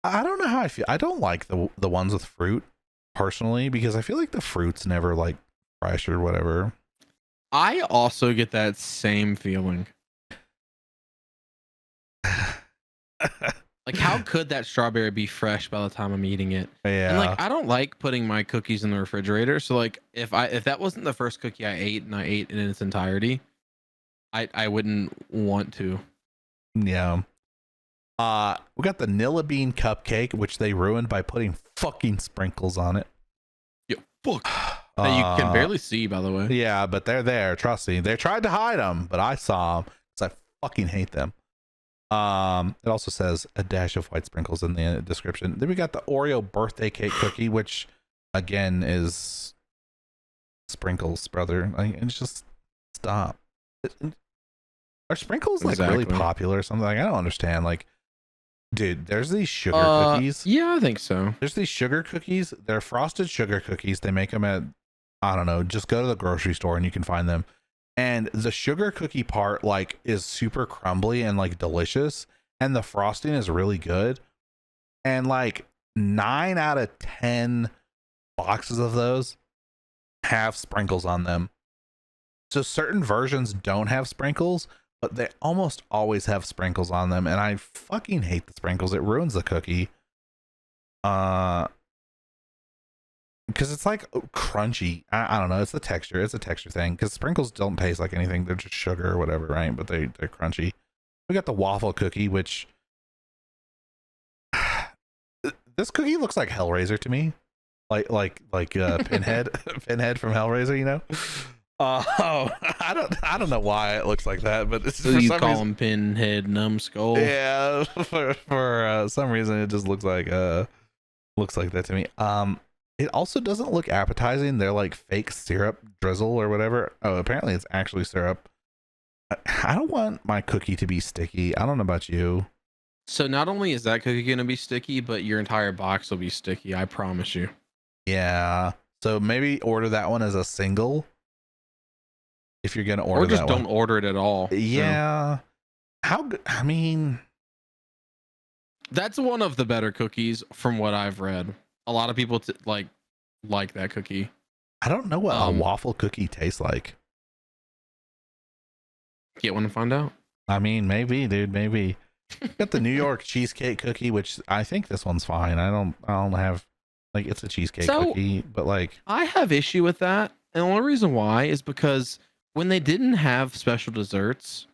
I don't know how I feel. I don't like the ones with fruit personally because I feel like the fruit's never like fresh or whatever. I also get that same feeling. Like, how could that strawberry be fresh by the time I'm eating it? Yeah. And like, I don't like putting my cookies in the refrigerator. So like, if that wasn't the first cookie I ate and I ate in its entirety, I wouldn't want to. Yeah. We got the Nilla Bean cupcake, which they ruined by putting fucking sprinkles on it. Yeah, fuck. That you can barely see, by the way. Yeah, but they're there. Trust me. They tried to hide them, but I saw them because I fucking hate them. It also says a dash of white sprinkles in the description. Then we got the Oreo birthday cake cookie, which again is sprinkles, brother. Like, it's just stop. Are sprinkles like really popular or something? Like, I don't understand. Like, dude, there's these sugar cookies. Yeah, I think so. There's these sugar cookies. They're frosted sugar cookies. They make them at, I don't know, just go to the grocery store and you can find them. And the sugar cookie part like is super crumbly and like delicious, and the frosting is really good. And like 9 out of 10 boxes of those have sprinkles on them. So certain versions don't have sprinkles, but they almost always have sprinkles on them, and I fucking hate the sprinkles. It ruins the cookie. Because it's like crunchy. I don't know. It's the texture. It's a texture thing. Because sprinkles don't taste like anything. They're just sugar or whatever, right? But they're crunchy. We got the waffle cookie, which this cookie looks like Hellraiser to me. Like Pinhead, Pinhead from Hellraiser. You know. I don't know why it looks like that, but it's so you call him Pinhead, numbskull. Yeah, for some reason it just looks like that to me. It also doesn't look appetizing. They're like fake syrup drizzle or whatever. Oh, apparently it's actually syrup. I don't want my cookie to be sticky. I don't know about you. So not only is that cookie gonna be sticky, but your entire box will be sticky. I promise you. Yeah. So maybe order that one as a single. If you're gonna order, or just don't order it at all. Yeah. How good? I mean, That's one of the better cookies from what I've read. A lot of people like that cookie. I don't know what a Um, waffle cookie tastes like. Get one and find out. I mean, maybe, dude, maybe. Got the New York cheesecake cookie, which I think this one's fine. I don't have like it's a cheesecake cookie, but like I have issue with that. And the only reason why is because when they didn't have special desserts,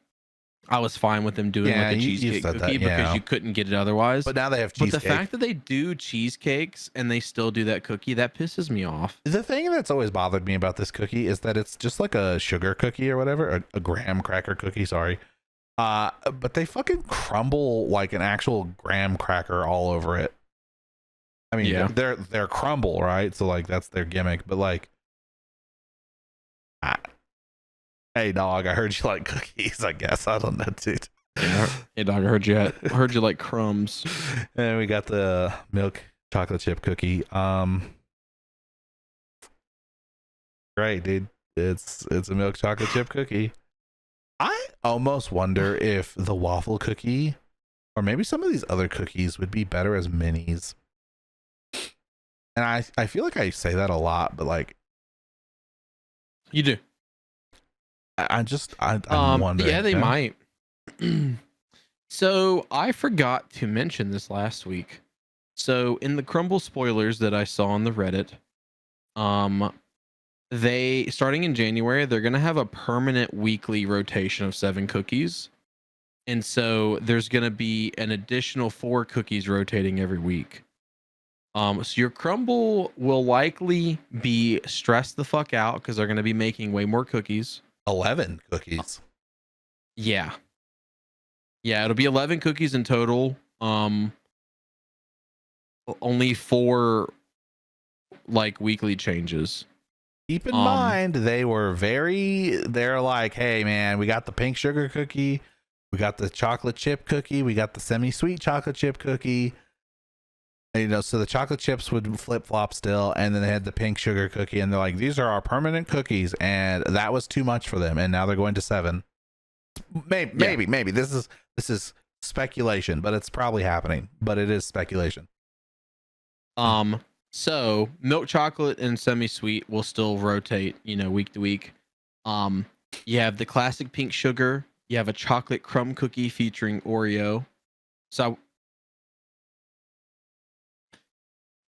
I was fine with them doing yeah, like a you cheesecake said cookie that, yeah. because you couldn't get it otherwise. But now they have But cheesecake. the fact that they do cheesecakes and they still do that cookie, that pisses me off. The thing that's always bothered me about this cookie is that it's just like a sugar cookie or whatever, a graham cracker cookie, sorry. But they fucking crumble like an actual graham cracker all over it. I mean, Yeah. they're crumble, right? So like that's their gimmick. But like, hey dog, I heard you like cookies. I guess I don't know, dude. Yeah. Hey dog, I heard you like crumbs. And we got the milk chocolate chip cookie. Great, dude. It's a milk chocolate chip cookie. I almost wonder if the waffle cookie or maybe some of these other cookies would be better as minis. And I feel like I say that a lot, but like You do. I'm wondering. Yeah, they might. So I forgot to mention this last week. So in the crumble spoilers that I saw on the Reddit, they starting in January, they're gonna have a permanent weekly rotation of 7 cookies. And so there's gonna be an additional 4 cookies rotating every week. So your crumble will likely be stressed the fuck out because they're gonna be making way more cookies. 11 cookies. Yeah. Yeah, it'll be 11 cookies in total. Only 4 like weekly changes. Keep in mind they're like, hey man, we got the pink sugar cookie, we got the chocolate chip cookie, we got the semi-sweet chocolate chip cookie. And, you know, so the chocolate chips would flip-flop still, and then they had the pink sugar cookie, and they're like, these are our permanent cookies, and that was too much for them, and now they're going to 7. Maybe this is speculation, but it's probably happening, but it is speculation. So milk chocolate and semi-sweet will still rotate, week to week. You have the classic pink sugar, you have a chocolate crumb cookie featuring Oreo. So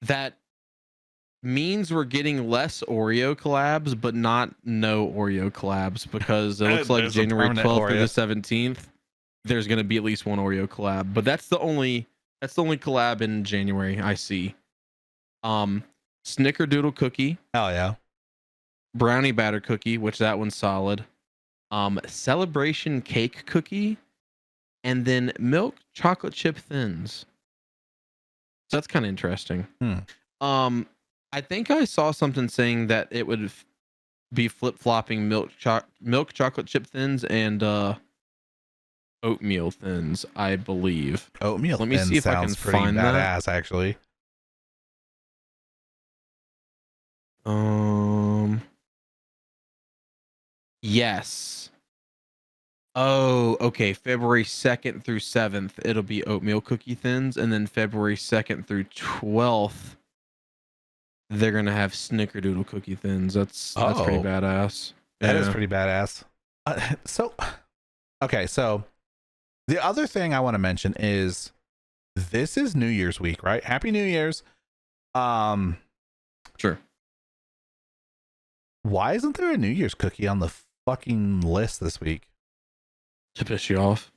that means we're getting less Oreo collabs, but not no Oreo collabs, because it looks like There's a January permanent 12th through the Oreo. 17th, there's going to be at least one Oreo collab. But that's the only collab in January I see. Snickerdoodle cookie, Hell yeah. brownie batter cookie, which that one's solid. Celebration cake cookie, and then milk chocolate chip thins. So that's kind of interesting. I think I saw something saying that it would be flip-flopping milk chocolate chip thins and oatmeal thins, I believe. Oatmeal Let me thin see if I can sounds pretty find that. badass, actually. Yes. Oh, okay. February 2nd through 7th, it'll be oatmeal cookie thins, and then February 2nd through 12th, they're gonna have snickerdoodle cookie thins. That's pretty Oh. badass. That is Yeah. pretty badass. So the other thing I want to mention is this is New Year's week, right? Happy New Year's. Sure. Why isn't there a New Year's cookie on the fucking list this week? To piss you off.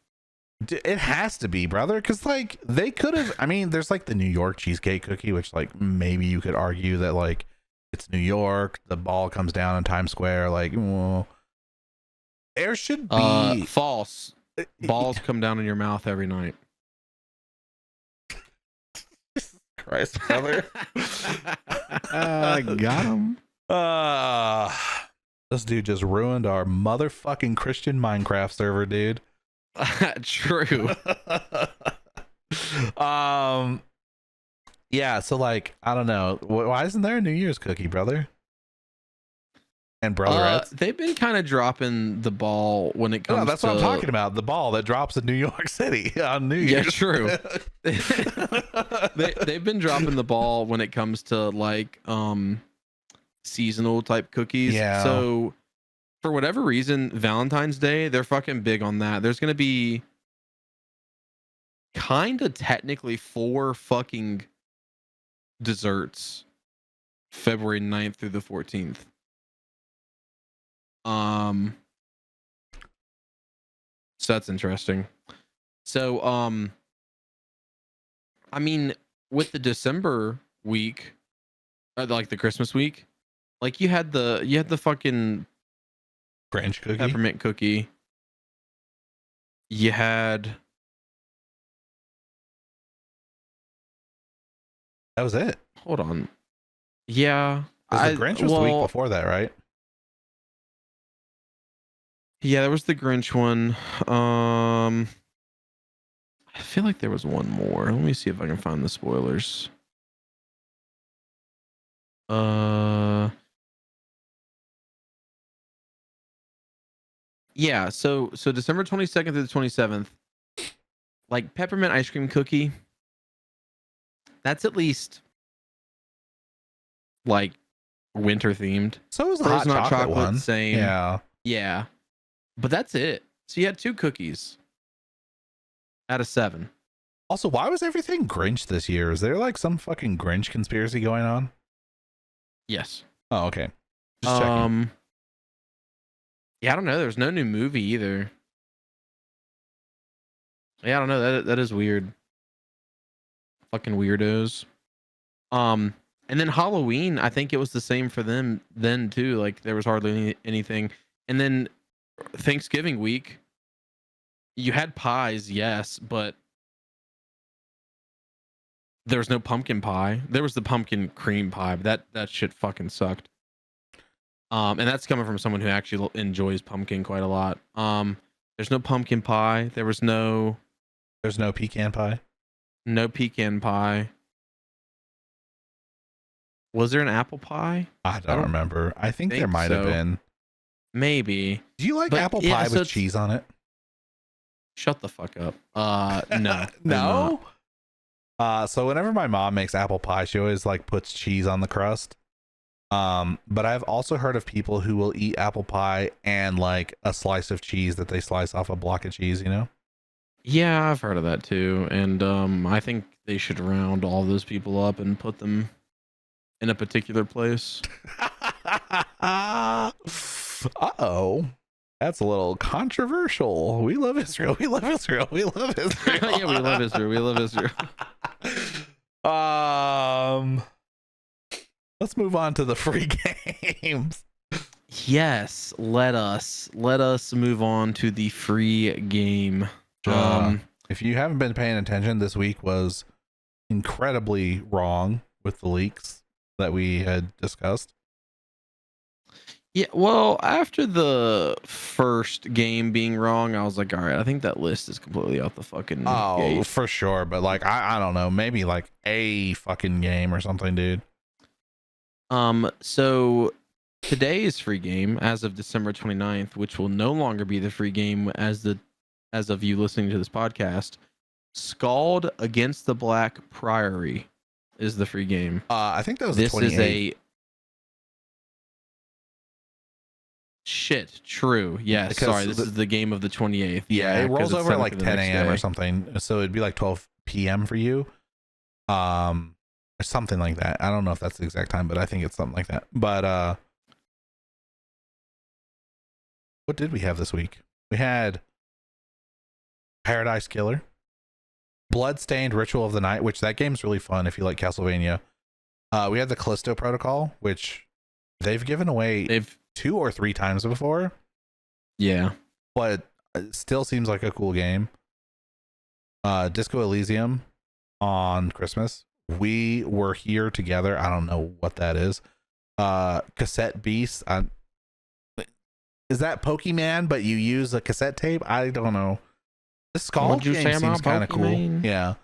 It has to be, brother, because like they could have. I mean, there's like the New York cheesecake cookie, which like maybe you could argue that like it's New York, the ball comes down in Times Square. Like, well, there should be false. Balls come down in your mouth every night. Christ, brother. Got him. This dude just ruined our motherfucking Christian Minecraft server, dude. True. Yeah, so like I don't know, why isn't there a New Year's cookie, brother? and Brotherettes. They've been kind of dropping the ball when it comes No, that's to what I'm talking about. The ball that drops in New York City on New Year's. Yeah, true. They've been dropping the ball when it comes to like seasonal type cookies. Yeah. So for whatever reason, Valentine's Day, they're fucking big on that. There's gonna be kind of technically 4 fucking desserts February 9th through the 14th. So that's interesting. So I mean, with the December week, like the Christmas week, like you had the fucking Grinch cookie. peppermint cookie. You had That was it. hold on. Yeah. Because the Grinch was the week before that, right? Yeah, there was the Grinch one. I feel like there was one more. Let me see if I can find the spoilers. Yeah, so December 22nd through the 27th, like peppermint ice cream cookie. That's at least like winter themed. So was the hot chocolate one. Same. Yeah. Yeah. But that's it. So you had 2 cookies out of 7. Also, why was everything Grinch this year? Is there like some fucking Grinch conspiracy going on? Yes. Oh, okay. Just checking. Yeah, I don't know. There's no new movie either. Yeah, I don't know. That is weird. Fucking weirdos. And then Halloween, I think it was the same for them then too. Like there was hardly anything. And then Thanksgiving week, you had pies, yes, but there was no pumpkin pie. There was the pumpkin cream pie, but that shit fucking sucked. And that's coming from someone who actually enjoys pumpkin quite a lot. There's no pumpkin pie. There's no pecan pie. No pecan pie. Was there an apple pie? I don't remember. I think there might have been. Maybe. Do you like apple pie with cheese on it? Shut the fuck up. No. No. So whenever my mom makes apple pie, she always like puts cheese on the crust. But I've also heard of people who will eat apple pie and like a slice of cheese that they slice off a block of cheese, you know? Yeah, I've heard of that too. And I think they should round all those people up and put them in a particular place. Uh-oh. That's a little controversial. We love Israel. We love Israel. We love Israel. Yeah, we love Israel. We love Israel. Let's move on to the free games. Yes, let us move on to the free game. If you haven't been paying attention, this week was incredibly wrong with the leaks that we had discussed. Yeah, well, after the first game being wrong, I was like, all right, I think that list is completely out the fucking gate. For sure. But like, I don't know, maybe like a fucking game or something, dude. So today's free game as of December 29th, which will no longer be the free game as of you listening to this podcast, Scald Against the Black Priory is the free game. I think that was the 28th. This is a shit. True. Yes. Because sorry. This is the game of the 28th. Yeah, it rolls over at like 10 a.m. or day. something. So it'd be like 12 p.m. for you. Or something like that. I don't know if that's the exact time, but I think it's something like that. But what did we have this week? We had Paradise Killer, Bloodstained Ritual of the Night, which that game's really fun if you like Castlevania. We had the Callisto Protocol, which they've given away 2 or 3 times before. Yeah. But it still seems like a cool game. Disco Elysium on Christmas. We Were Here Together. I don't know what that is. Cassette Beast. Is that Pokemon, but you use a cassette tape? I don't know. The Skull game seems kind of cool. Yeah.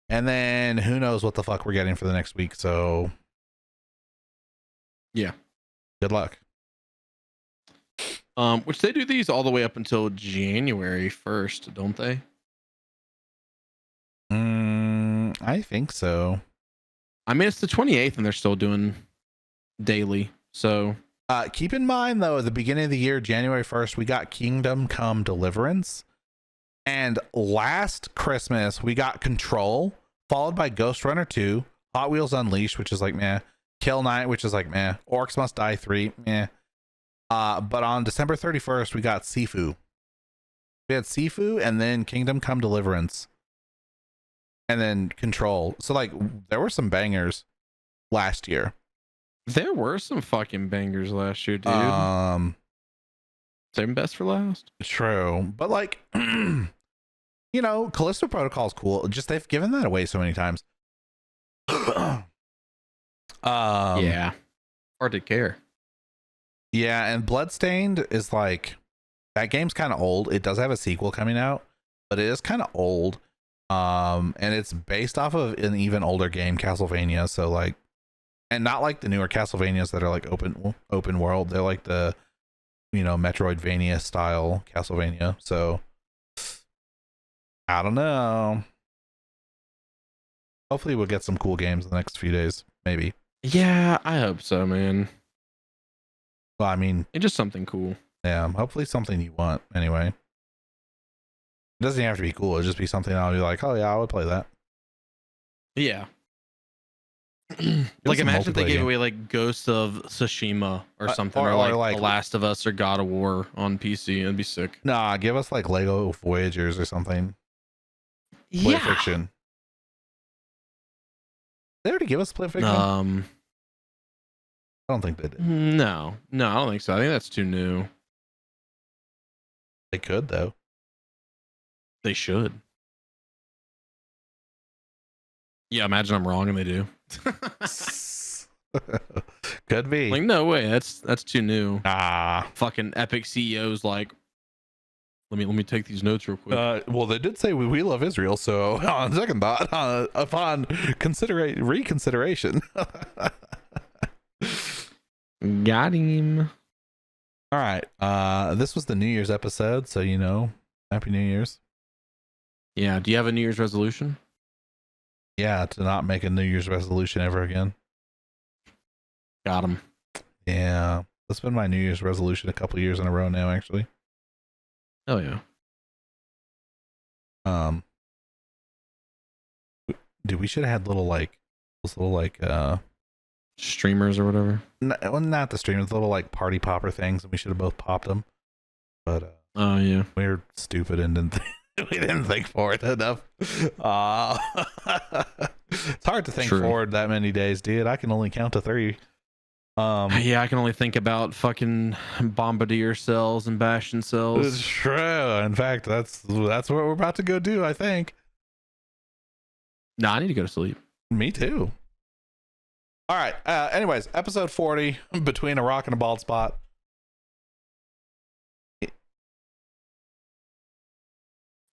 And then who knows what the fuck we're getting for the next week. So yeah. Good luck. Which they do these all the way up until January 1st, don't they? I think so. I mean, it's the 28th and they're still doing daily. So Keep in mind though, at the beginning of the year, January 1st, we got Kingdom Come Deliverance. And last Christmas, we got Control, followed by Ghost Runner 2, Hot Wheels Unleashed, which is like meh, Kill Knight, which is like meh, Orcs Must Die 3, meh. But on December 31st, we got Sifu. We had Sifu and then Kingdom Come Deliverance. And then Control. So like there were some bangers last year. there were some fucking bangers last year, dude. Same best for last. True. But like you know, Callisto Protocol is cool. Just they've given that away so many times. Yeah. Hard to care. Yeah, and Bloodstained is like that game's kind of old. It does have a sequel coming out, but it is kind of old. And it's based off of an even older game, Castlevania. So like, and not like the newer Castlevanias that are like open world. They're like the, you know, Metroidvania style Castlevania. So I don't know. Hopefully we'll get some cool games in the next few days. Maybe. Yeah, I hope so, man. Well, I mean, It's just something cool. yeah, hopefully something you want anyway. It doesn't have to be cool. It'll just be something I'll be like, oh yeah, I would play that. Yeah. It was Like a imagine if they multiplayer gave game. away like Ghost of Tsushima or something, or or like like- The Last of Us or God of War on PC. It'd be sick. Nah, give us like Lego Voyagers or something. Play Fiction. They already give us Play Fiction? I don't think they did. No, I don't think so. I think that's too new. They could though. They should. Yeah, imagine I'm wrong and they do. Could be. Like, no way, that's too new. Ah. Fucking Epic CEO's like, let me take these notes real quick. Well, they did say we love Israel, so on second thought, upon reconsideration. Got him. All right. This was the New Year's episode, so you know, Happy New Year's. Yeah. Do you have a New Year's resolution? Yeah, to not make a New Year's resolution ever again. Got him. Yeah, that's been my New Year's resolution a couple years in a row now, actually. Oh yeah. Dude, we should have had little Streamers or whatever. well, not the streamers, little like party popper things, and we should have both popped them. But Oh yeah. we were stupid and we didn't think forward enough. It's hard to think True. forward that many days, dude. I can only count to 3. Yeah, I can only think about fucking bombardier cells and bastion It's cells. true. In fact, that's what we're about to go do, I think. No, I need to go to sleep. Me too. All right. Anyways, episode 40, Between a Rock and a Bald Spot.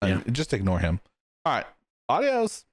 Yeah. Just ignore him. All right. Adios.